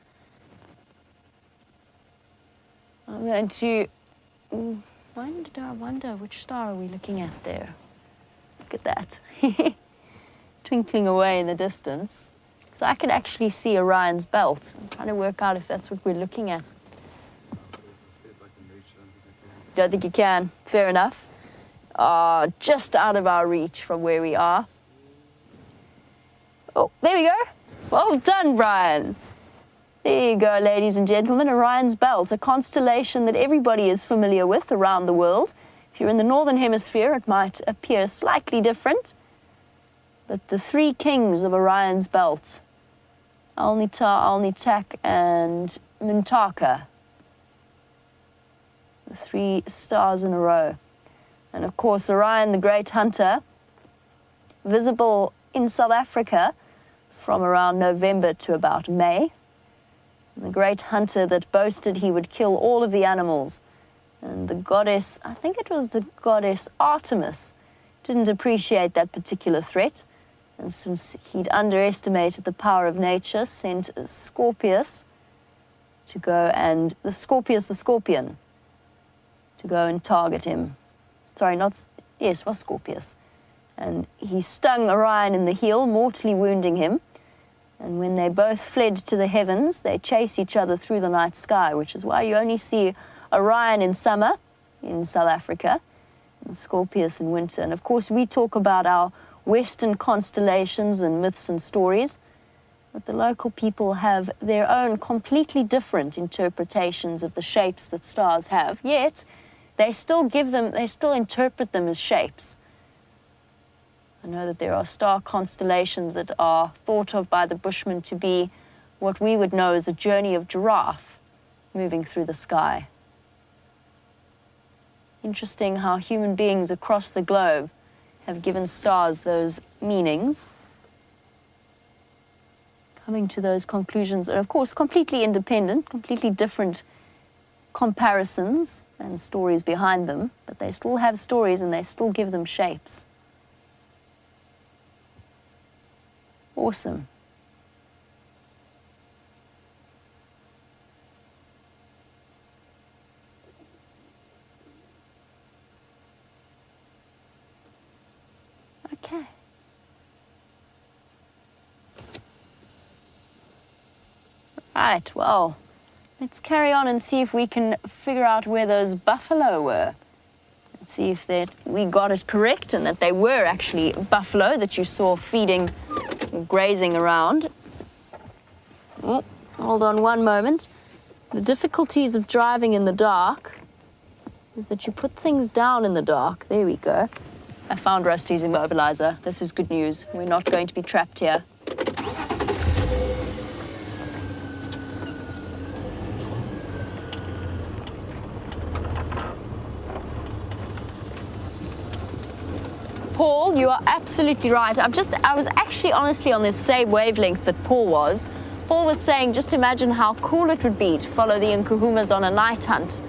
I'm going to, I wonder which star are we looking at there? Look at that. Twinkling away in the distance. Because I could actually see Orion's belt. I'm trying to work out if that's what we're looking at. Don't think you can. Fair enough. Just out of our reach from where we are. Oh, there we go. Well done, Brian. There you go, ladies and gentlemen. Orion's Belt, a constellation that everybody is familiar with around the world. If you're in the northern hemisphere, it might appear slightly different. But the three kings of Orion's Belt, Alnitar, Alnitak, and Mintaka, the three stars in a row. And of course, Orion, the great hunter, visible in South Africa from around November to about May. And the great hunter that boasted he would kill all of the animals. And the goddess, I think it was the goddess Artemis, didn't appreciate that particular threat. And since he'd underestimated the power of nature, sent Scorpius to go and, the scorpion, to go and target him. Sorry, yes, it was Scorpius. And he stung Orion in the heel, mortally wounding him. And when they both fled to the heavens, they chase each other through the night sky, which is why you only see Orion in summer in South Africa, and Scorpius in winter. And of course, we talk about our Western constellations and myths and stories, but the local people have their own completely different interpretations of the shapes that stars have, yet they still interpret them as shapes. I know that there are star constellations that are thought of by the Bushmen to be what we would know as a journey of giraffe moving through the sky. Interesting how human beings across the globe have given stars those meanings, coming to those conclusions, and of course completely independent, completely different comparisons and stories behind them, but they still have stories and they still give them shapes. Awesome. Okay. Right, well, let's carry on and see if we can figure out where those buffalo were. Let's see if we got it correct and that they were actually buffalo that you saw feeding or grazing around. Oh, hold on one moment. The difficulties of driving in the dark is that you put things down in the dark. There we go. I found Rusty's immobilizer. This is good news. We're not going to be trapped here. Paul, you are absolutely right. I was actually honestly on the same wavelength that Paul was. Paul was saying, just imagine how cool it would be to follow the Nkuhumas on a night hunt.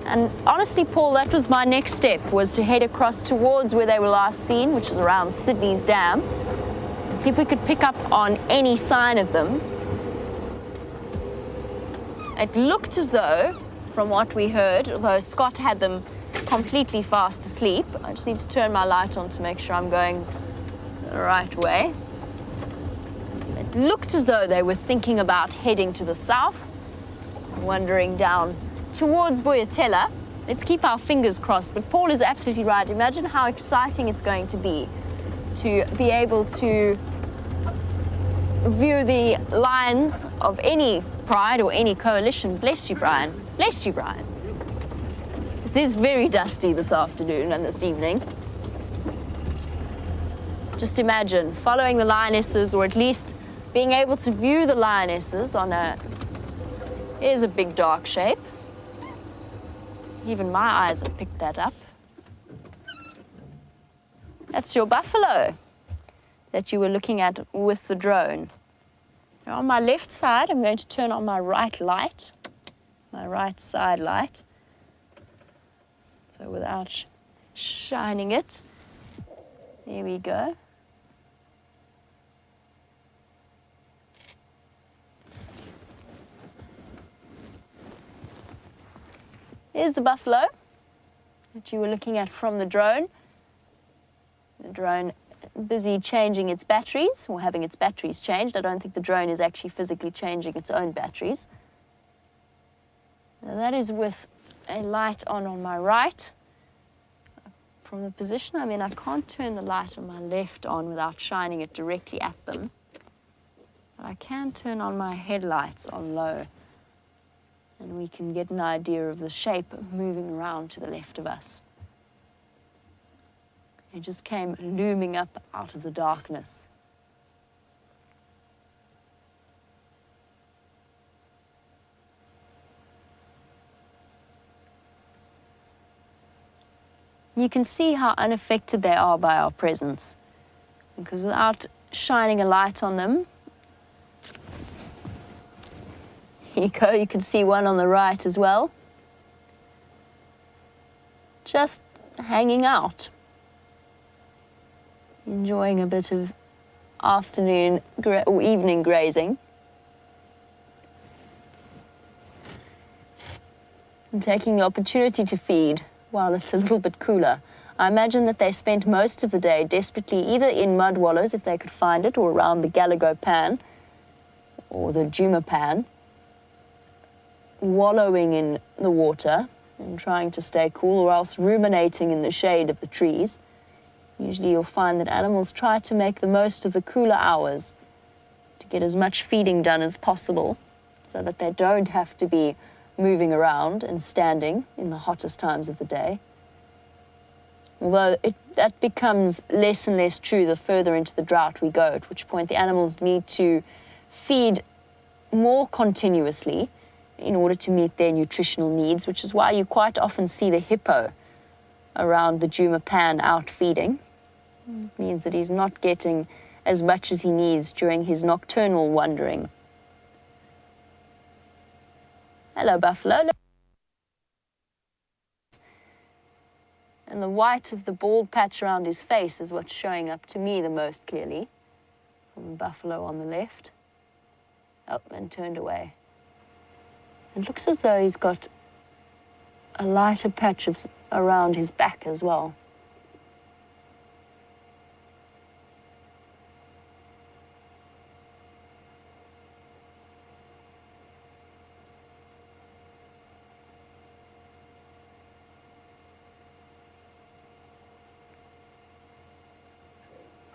And honestly, Paul, that was my next step, was to head across towards where they were last seen, which is around Sydney's Dam, and see if we could pick up on any sign of them. It looked as though, from what we heard, although Scott had them completely fast asleep, I just need to turn my light on to make sure I'm going the right way. It looked as though they were thinking about heading to the south, wandering down towards Vuyatela. Let's keep our fingers crossed, but Paul is absolutely right. Imagine how exciting it's going to be able to view the lines of any pride or any coalition. Bless you, Brian. Bless you, Brian. It is very dusty this afternoon and this evening. Just imagine following the lionesses, or at least being able to view the lionesses on here's a big dark shape. Even my eyes have picked that up. That's your buffalo that you were looking at with the drone. Now on my left side, I'm going to turn on my right light, my right side light. So without shining it, there we go. Here's the buffalo that you were looking at from the drone. The drone busy changing its batteries, or having its batteries changed. I don't think the drone is actually physically changing its own batteries. Now that is with a light on my right. From the position I'm in, I can't turn the light on my left on without shining it directly at them. But I can turn on my headlights on low, and we can get an idea of the shape moving around to the left of us. It just came looming up out of the darkness. You can see how unaffected they are by our presence, because without shining a light on them, here you go, you can see one on the right as well, just hanging out, enjoying a bit of afternoon or evening grazing. And taking the opportunity to feed while it's a little bit cooler. I imagine that they spent most of the day desperately either in mud wallows, if they could find it, or around the Galago pan, or the Juma pan, wallowing in the water and trying to stay cool, or else ruminating in the shade of the trees. Usually you'll find that animals try to make the most of the cooler hours to get as much feeding done as possible, so that they don't have to be moving around and standing in the hottest times of the day. Although that becomes less and less true the further into the drought we go, at which point the animals need to feed more continuously in order to meet their nutritional needs, which is why you quite often see the hippo around the Juma pan out feeding. It means that he's not getting as much as he needs during his nocturnal wandering. Hello, buffalo. And the white of the bald patch around his face is what's showing up to me the most clearly. From the buffalo on the left. Oh, and turned away. It looks as though he's got a lighter patch around his back as well.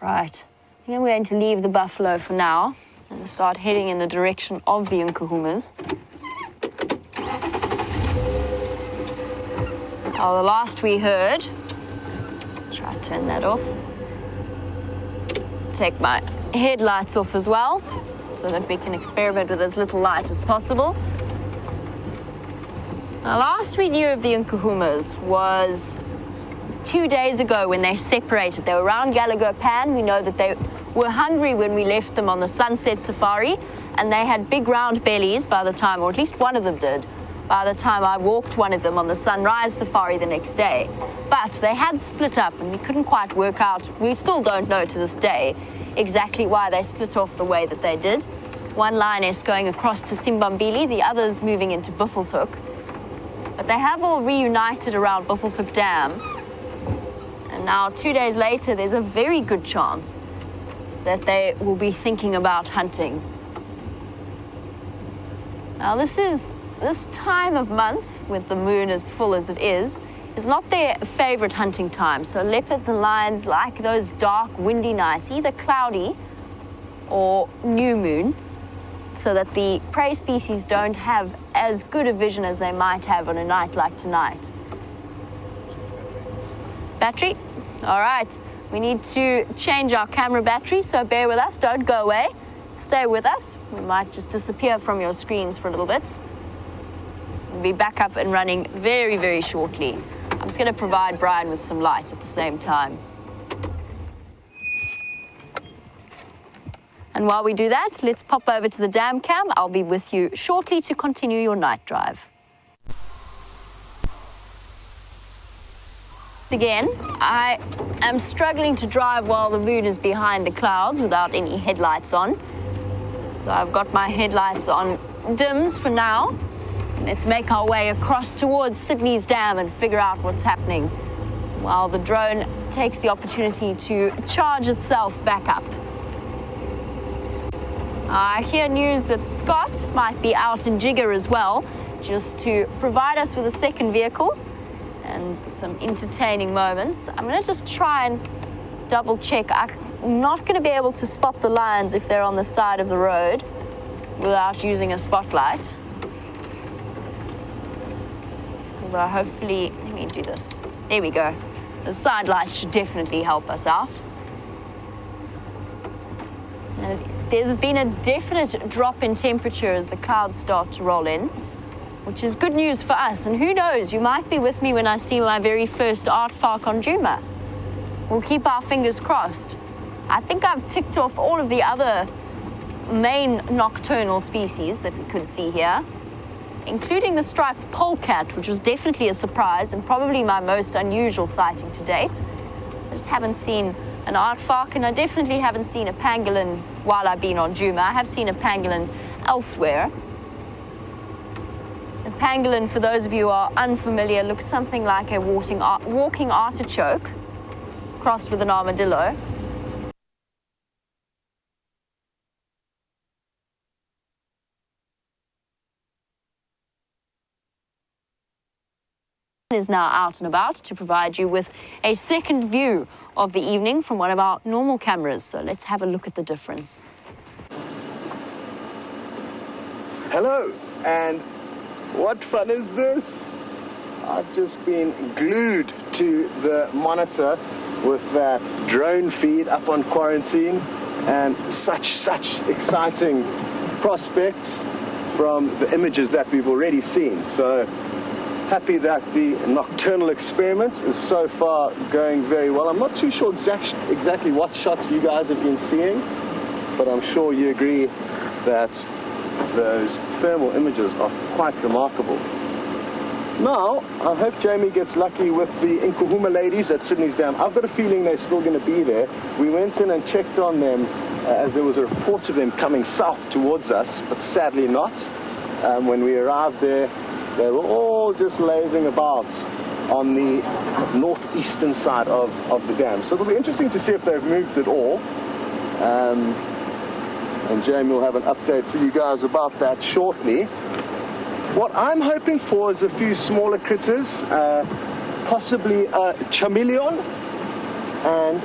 Right, I think I'm going to leave the buffalo for now and start heading in the direction of the Nkuhumas. Oh, the last we heard, try to turn that off. Take my headlights off as well, so that we can experiment with as little light as possible. The last we knew of the Nkuhumas was 2 days ago when they separated. They were around Galago Pan. We know that they were hungry when we left them on the sunset safari, and they had big round bellies by the time, or at least one of them did, by the time I walked one of them on the sunrise safari the next day. But they had split up, and we couldn't quite work out, we still don't know to this day, exactly why they split off the way that they did. One lioness going across to Simbambili, the others moving into Buffelshoek. But they have all reunited around Buffelshoek Dam. And now, 2 days later, there's a very good chance that they will be thinking about hunting. Now, this time of month, with the moon as full as it is not their favorite hunting time. So leopards and lions like those dark, windy nights, either cloudy or new moon, so that the prey species don't have as good a vision as they might have on a night like tonight. Battery? All right, we need to change our camera battery, so bear with us, don't go away. Stay with us. We might just disappear from your screens for a little bit. We'll be back up and running very, very shortly. I'm just going to provide Brian with some light at the same time. And while we do that, let's pop over to the dam cam. I'll be with you shortly to continue your night drive. Again, I am struggling to drive while the moon is behind the clouds without any headlights on. So I've got my headlights on dims for now. Let's make our way across towards Sydney's dam and figure out what's happening while the drone takes the opportunity to charge itself back up. I hear news that Scott might be out in Jigger as well, just to provide us with a second vehicle and some entertaining moments. I'm going to just try and double check. I'm not going to be able to spot the lions if they're on the side of the road without using a spotlight. Although hopefully, let me do this. There we go. The side lights should definitely help us out. And there's been a definite drop in temperature as the clouds start to roll in. which is good news for us. And who knows, you might be with me when I see my very first aardvark on Djuma. We'll keep our fingers crossed. I think I've ticked off all of the other main nocturnal species that we could see here, including the striped polecat, which was definitely a surprise and probably my most unusual sighting to date. I just haven't seen an aardvark, and I definitely haven't seen a pangolin while I've been on Djuma. I have seen a pangolin elsewhere. A pangolin, for those of you who are unfamiliar, looks something like a walking artichoke crossed with an armadillo. Is now out and about to provide you with a second view of the evening from one of our normal cameras. So let's have a look at the difference. Hello, and what fun is this? I've just been glued to the monitor with that drone feed up on quarantine, and such exciting prospects from the images that we've already seen. So happy that the nocturnal experiment is so far going very well. I'm not too sure exactly what shots you guys have been seeing, but I'm sure you agree that those thermal images are quite remarkable. Now, I hope Jamie gets lucky with the Nkuhuma ladies at Sydney's Dam. I've got a feeling they're still going to be there. We went in and checked on them as there was a report of them coming south towards us, but sadly not. When we arrived there, they were all just lazing about on the northeastern side of the dam. So it'll be interesting to see if they've moved at all. And Jamie will have an update for you guys about that shortly. What I'm hoping for is a few smaller critters, possibly a chameleon, and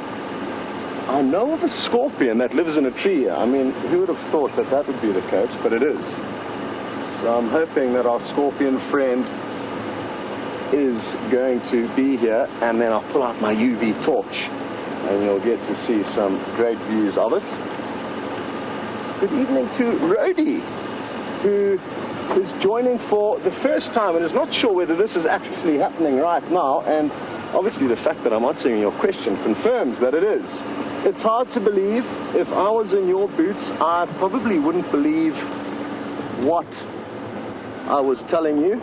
I know of a scorpion that lives in a tree. I mean, who would have thought that that would be the case, but it is. So I'm hoping that our scorpion friend is going to be here, and then I'll pull out my UV torch and you'll get to see some great views of it. Good evening to Rhodey, who is joining for the first time and is not sure whether this is actually happening right now, and obviously the fact that I'm answering your question confirms that it is. It's hard to believe. If I was in your boots, I probably wouldn't believe what I was telling you.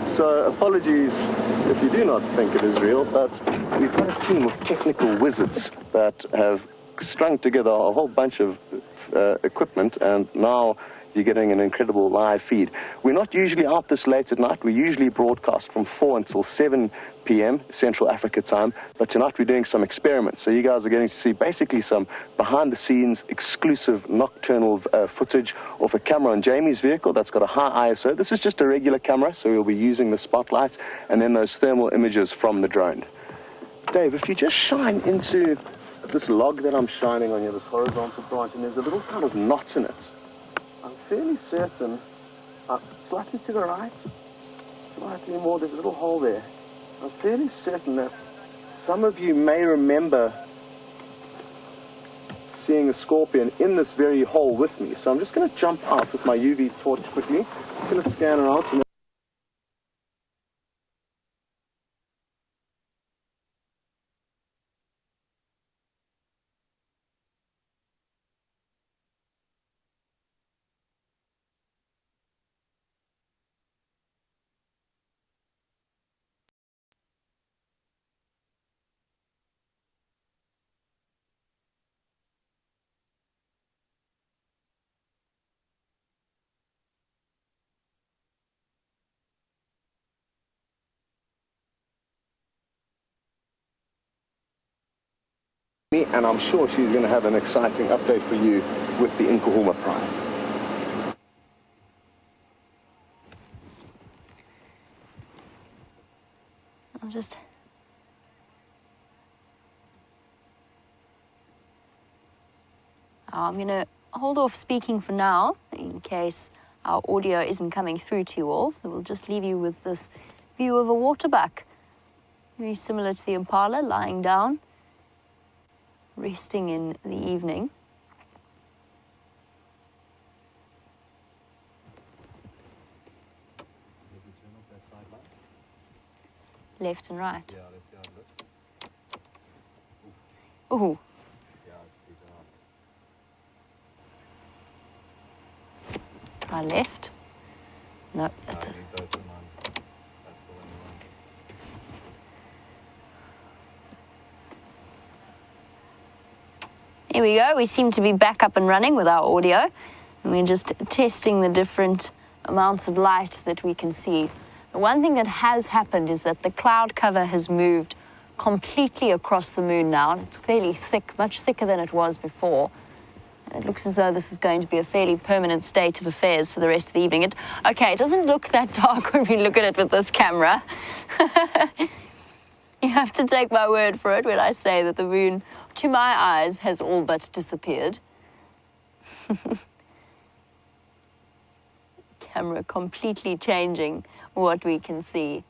So apologies if you do not think it is real, but we've got a team of technical wizards that have strung together a whole bunch of equipment, and now you're getting an incredible live feed. We're not usually out this late at night. We usually broadcast from 4 until 7 p.m. Central Africa time, but tonight we're doing some experiments. So you guys are getting to see basically some behind-the-scenes exclusive nocturnal footage of a camera on Jamie's vehicle that's got a high ISO. This is just a regular camera, so we'll be using the spotlights, and then those thermal images from the drone. Dave, if you just shine into this log that I'm shining on here, this horizontal branch, and there's a little kind of knot in it. I'm fairly certain, slightly to the right, slightly more, there's a little hole there. I'm fairly certain that some of you may remember seeing a scorpion in this very hole with me. So I'm just going to jump out with my UV torch quickly. Just going to scan around. And I'm sure she's going to have an exciting update for you with the Nkuhuma Prime. I'm going to hold off speaking for now in case our audio isn't coming through to you all. So we'll just leave you with this view of a waterbuck. Very similar to the impala, lying down, resting in the evening. left and right. Yeah, let's see how it looks. Ooh. Yeah, it's too dark. Try left. No, No, that, you need both in mind. That's the one you want. here we go. We seem to be back up and running with our audio. And we're just testing the different amounts of light that we can see. The one thing that has happened is that the cloud cover has moved completely across the moon now. It's fairly thick, much thicker than it was before. It looks as though this is going to be a fairly permanent state of affairs for the rest of the evening. It doesn't look that dark when we look at it with this camera. You have to take my word for it when I say that the moon, to my eyes, has all but disappeared. Camera completely changing what we can see.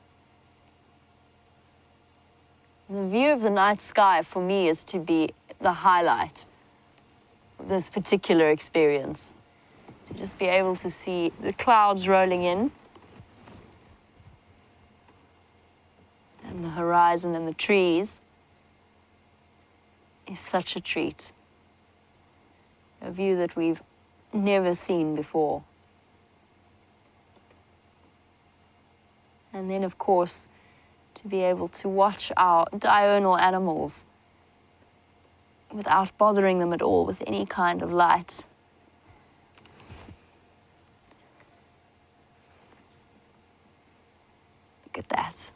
The view of the night sky for me is to be the highlight of this particular experience. To just be able to see the clouds rolling in and the horizon and the trees is such a treat. A view that we've never seen before. And then, of course, to be able to watch our diurnal animals without bothering them at all with any kind of light. Look at that.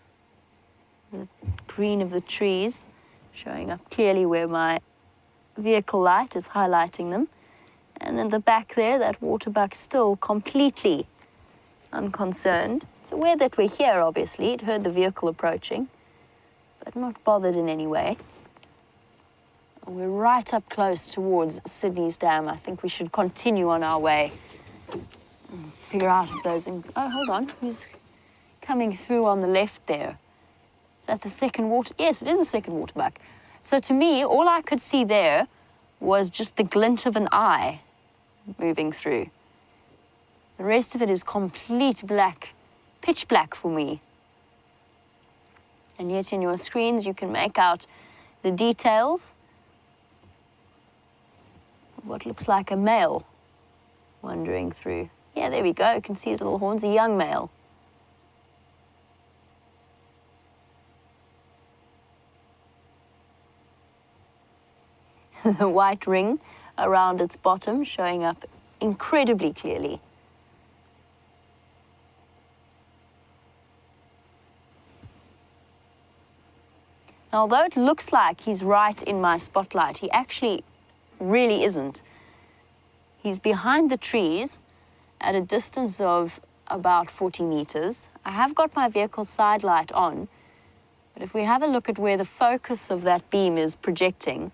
The green of the trees showing up clearly where my vehicle light is highlighting them. And in the back there, that waterbuck still completely unconcerned. It's aware that we're here, obviously. It heard the vehicle approaching, but not bothered in any way. We're right up close towards Sydney's Dam. I think we should continue on our way and figure out if those... Oh, hold on. Who's coming through on the left there? Is that the second water? Yes, it is the second waterbuck. So to me, all I could see there was just the glint of an eye moving through. The rest of it is complete black, pitch black for me. And yet in your screens you can make out the details of what looks like a male wandering through. Yeah, there we go. You can see his little horns, a young male. The white ring around its bottom showing up incredibly clearly. Now, although it looks like he's right in my spotlight, he actually really isn't. He's behind the trees at a distance of about 40 meters. I have got my vehicle side light on, but if we have a look at where the focus of that beam is projecting,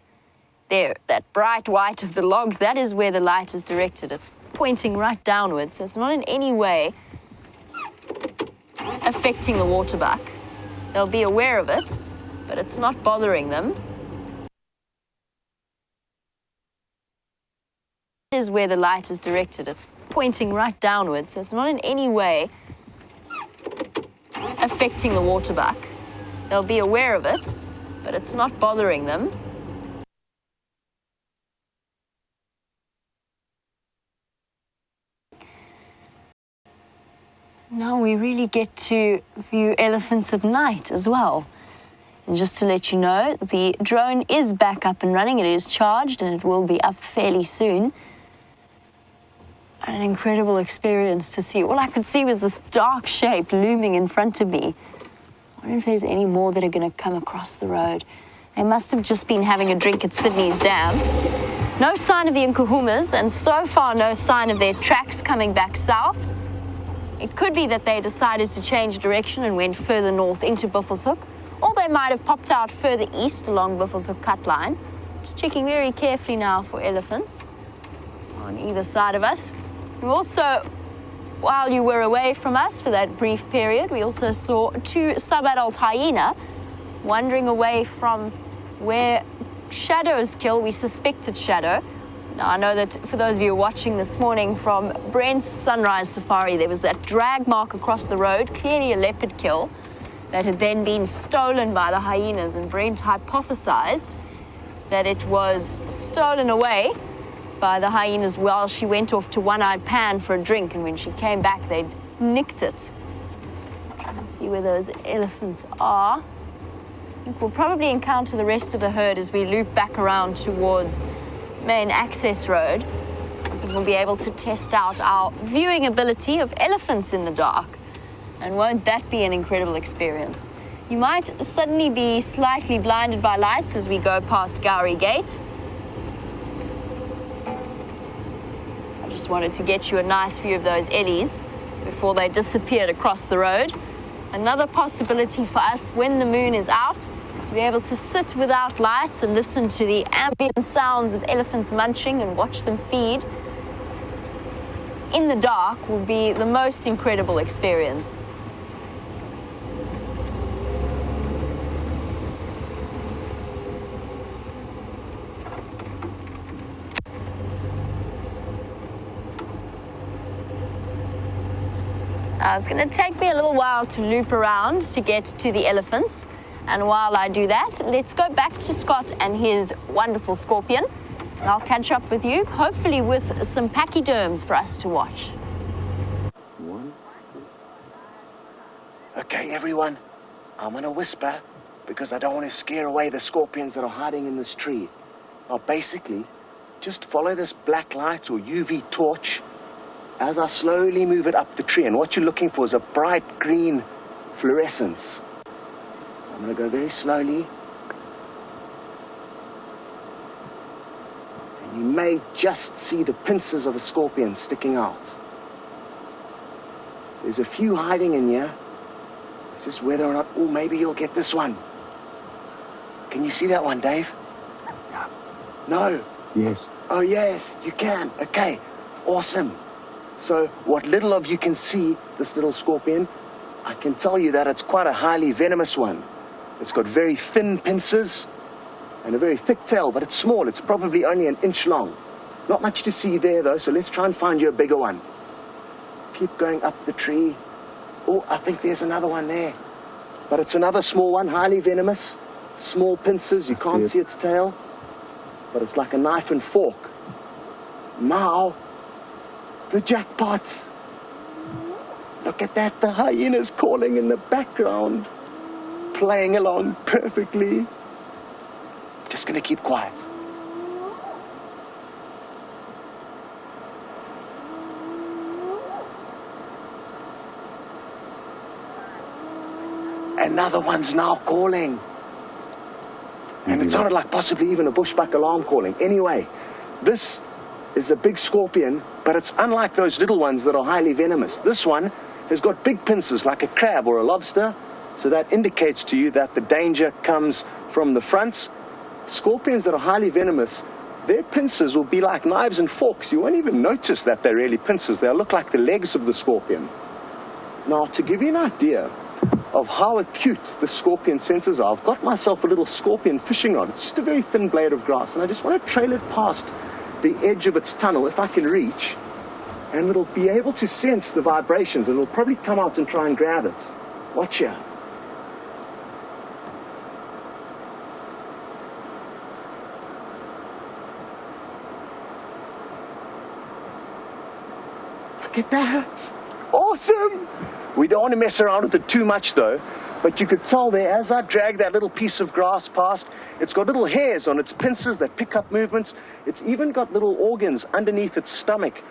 there, that bright white of the log, that is where the light is directed. It's pointing right downwards, so it's not in any way affecting the waterbuck. They'll be aware of it, but it's not bothering them. That is where the light is directed. It's pointing right downwards, so it's not in any way affecting the waterbuck. They'll be aware of it, but it's not bothering them. Now we really get to view elephants at night as well. And just to let you know, the drone is back up and running. It is charged and it will be up fairly soon. An incredible experience to see. All I could see was this dark shape looming in front of me. I wonder if there's any more that are going to come across the road. They must have just been having a drink at Sydney's Dam. No sign of the Nkuhumas, and so far no sign of their tracks coming back south. It could be that they decided to change direction and went further north into Buffelshoek, or they might have popped out further east along Buffelshoek cut line. Just checking very carefully now for elephants on either side of us. We also, while you were away from us for that brief period, we also saw 2 sub-adult hyena wandering away from where Shadow's kill. We suspected Shadow. Now, I know that for those of you watching this morning from Brent's sunrise safari, there was that drag mark across the road, clearly a leopard kill. that had then been stolen by the hyenas, and Brent hypothesized that it was stolen away by the hyenas while she went off to One-Eyed Pan for a drink, and when she came back, they'd nicked it. Trying to see where those elephants are. I think we'll probably encounter the rest of the herd as we loop back around towards Main Access Road. And we'll be able to test out our viewing ability of elephants in the dark. And won't that be an incredible experience? You might suddenly be slightly blinded by lights as we go past Gowrie Gate. I just wanted to get you a nice view of those ellies before they disappeared across the road. Another possibility for us when the moon is out, to be able to sit without lights and listen to the ambient sounds of elephants munching and watch them feed in the dark will be the most incredible experience. It's going to take me a little while to loop around to get to the elephants. And while I do that, let's go back to Scott and his wonderful scorpion. And I'll catch up with you, hopefully with some pachyderms for us to watch. Okay, everyone, I'm going to whisper because I don't want to scare away the scorpions that are hiding in this tree. Now, basically, just follow this black light or UV torch as I slowly move it up the tree. And what you're looking for is a bright green fluorescence. I'm going to go very slowly. And you may just see the pincers of a scorpion sticking out. There's a few hiding in here. It's just whether or not, oh, maybe you'll get this one. Can you see that one, Dave? No? Yes. Oh, yes, you can. Okay, awesome. So what little of you can see, this little scorpion, I can tell you that it's quite a highly venomous one. It's got very thin pincers and a very thick tail, but it's small. It's probably only an inch long. Not much to see there, though, so let's try and find you a bigger one. Keep going up the tree. Oh, I think there's another one there. But it's another small one, highly venomous. Small pincers, you can't see its tail. But it's like a knife and fork. Now, the jackpot. Look at that, the hyena's calling in the background. Playing along perfectly. Just gonna keep quiet. Another one's now calling. And it sounded like possibly even a bushbuck alarm calling. Anyway, this is a big scorpion, but it's unlike those little ones that are highly venomous. This one has got big pincers like a crab or a lobster, so that indicates to you that the danger comes from the front. Scorpions that are highly venomous, their pincers will be like knives and forks. You won't even notice that they're really pincers. They'll look like the legs of the scorpion. Now, to give you an idea of how acute the scorpion senses are, I've got myself a little scorpion fishing rod. It's just a very thin blade of grass, and I just want to trail it past the edge of its tunnel, if I can reach, and it'll be able to sense the vibrations, and it'll probably come out and try and grab it. Watch here. Look at that. Awesome. We don't want to mess around with it too much, though. But you could tell there, as I drag that little piece of grass past, it's got little hairs on its pincers that pick up movements. It's even got little organs underneath its stomach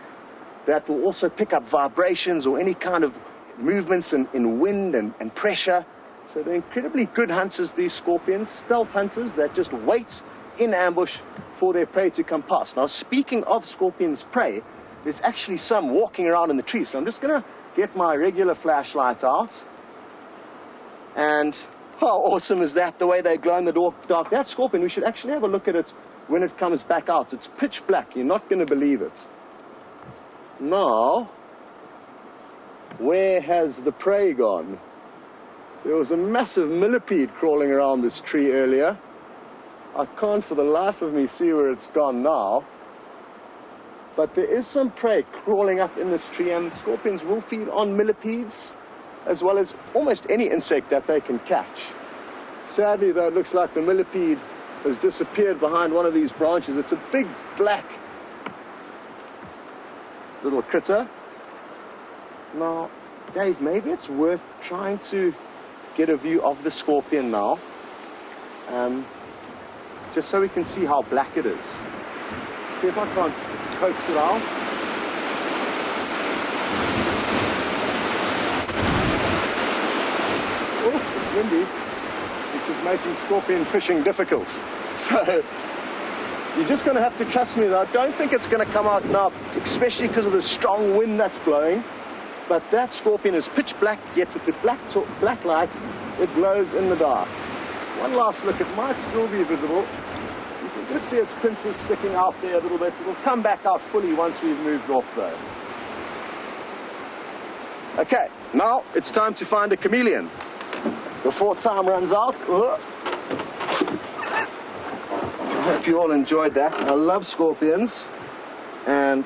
that will also pick up vibrations or any kind of movements in wind and pressure. So they're incredibly good hunters, these scorpions, stealth hunters that just wait in ambush for their prey to come past. Now, speaking of scorpions' prey, there's actually some walking around in the trees. So I'm just going to get my regular flashlight out. And how awesome is that, the way they glow in the dark? That scorpion, we should actually have a look at it when it comes back out. It's pitch black. You're not going to believe it. Now, where has the prey gone? There was a massive millipede crawling around this tree earlier. I can't for the life of me see where it's gone now. But there is some prey crawling up in this tree, and scorpions will feed on millipedes. as well as almost any insect that they can catch. Sadly, though, it looks like the millipede has disappeared behind one of these branches. It's a big black little critter. Now, Dave, maybe it's worth trying to get a view of the scorpion now, just so we can see how black it is. See if I can't coax it out. Oh, it's windy, which is making scorpion fishing difficult. So you're just going to have to trust me, though. I don't think it's going to come out now, especially because of the strong wind that's blowing. But that scorpion is pitch black, yet with the black light, it glows in the dark. One last look, it might still be visible. You can just see its pincers sticking out there a little bit. It'll come back out fully once we've moved off, though. Okay, now it's time to find a chameleon before time runs out. I hope you all enjoyed that. I love scorpions, and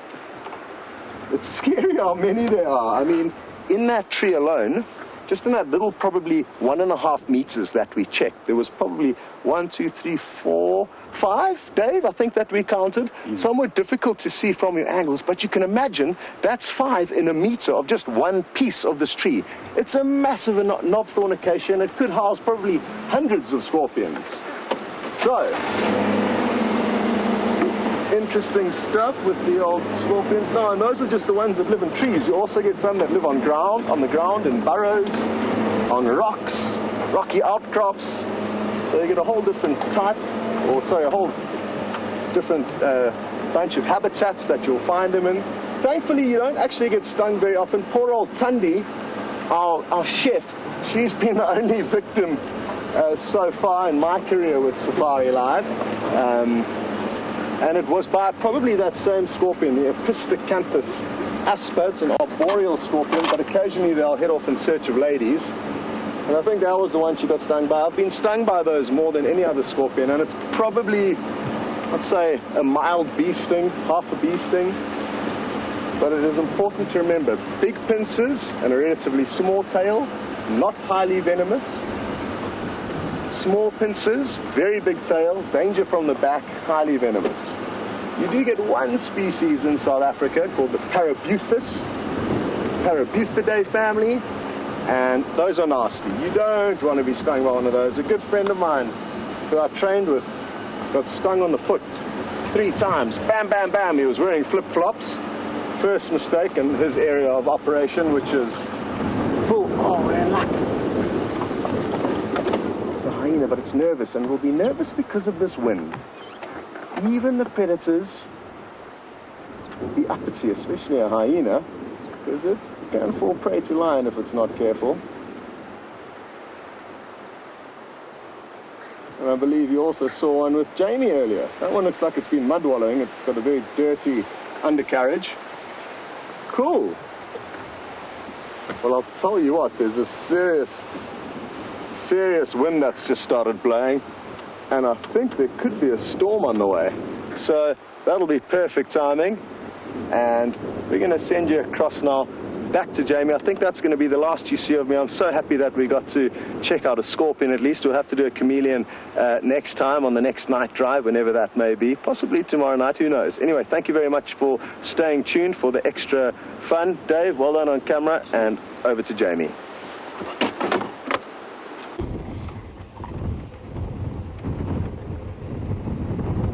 it's scary how many there are. I mean, in that tree alone, just in that little probably 1.5 meters that we checked, there was probably 1, 2, 3, 4, 5, Dave, I think that we counted. Somewhat difficult to see from your angles, but you can imagine that's 5 in a meter of just one piece of this tree. It's a massive knobthorn acacia, and it could house probably hundreds of scorpions. So, interesting stuff with the old scorpions. Now, and those are just the ones that live in trees. You also get some that live on the ground in burrows, on rocks, rocky outcrops. So you get a whole different type, or sorry, a whole different bunch of habitats that you'll find them in. Thankfully, you don't actually get stung very often. Poor old Tundi, our chef, she's been the only victim so far in my career with Safari Live. And it was by probably that same scorpion, the Epistocanthus asper. It's an arboreal scorpion, but occasionally they'll head off in search of ladies. And I think that was the one she got stung by. I've been stung by those more than any other scorpion, and it's probably, I'd say, a mild bee sting, half a bee sting. But it is important to remember, big pincers and a relatively small tail, not highly venomous. Small pincers, very big tail, danger from the back, highly venomous. You do get one species in South Africa called the Parabuthidae family, and those are nasty. You don't want to be stung by one of those. A good friend of mine who I trained with got stung on the foot 3 times. Bam, bam, bam. He was wearing flip-flops. First mistake in his area of operation, which is full. Oh, man, look. A hyena, but it's nervous, and will be nervous because of this wind. Even the predators will be uppity, especially a hyena, because it can fall prey to lion if it's not careful. And I believe you also saw one with Jamie earlier. That one looks like it's been mud wallowing. It's got a very dirty undercarriage. Cool. Well, I'll tell you what, there's a serious wind that's just started blowing, and I think there could be a storm on the way. So that'll be perfect timing, and we're going to send you across now back to Jamie. I think that's going to be the last you see of me. I'm so happy that we got to check out a scorpion at least. We'll have to do a chameleon next time on the next night drive, whenever that may be, possibly tomorrow night, who knows. Anyway, thank you very much for staying tuned for the extra fun. Dave, well done on camera, and over to Jamie.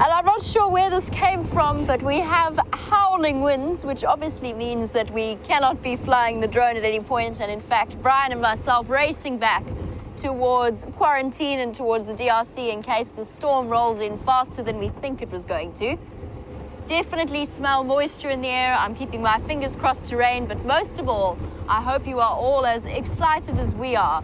And I'm not sure where this came from, but we have howling winds, which obviously means that we cannot be flying the drone at any point. And in fact, Brian and myself racing back towards quarantine and towards the DRC in case the storm rolls in faster than we think it was going to. Definitely smell moisture in the air. I'm keeping my fingers crossed to rain, but most of all, I hope you are all as excited as we are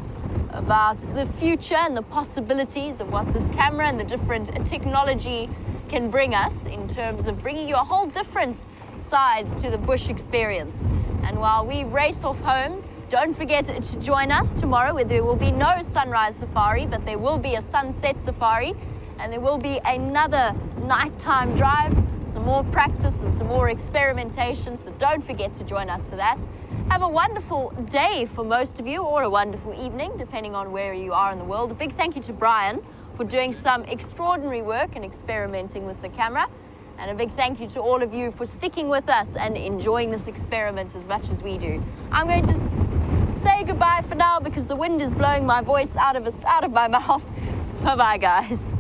about the future and the possibilities of what this camera and the different technology can bring us in terms of bringing you a whole different side to the bush experience. And while we race off home, don't forget to join us tomorrow, where there will be no sunrise safari, but there will be a sunset safari, and there will be another nighttime drive, some more practice and some more experimentation, so don't forget to join us for that. Have a wonderful day for most of you, or a wonderful evening, depending on where you are in the world. A big thank you to Brian for doing some extraordinary work and experimenting with the camera. And a big thank you to all of you for sticking with us and enjoying this experiment as much as we do. I'm going to say goodbye for now because the wind is blowing my voice out of my mouth. Bye-bye, guys.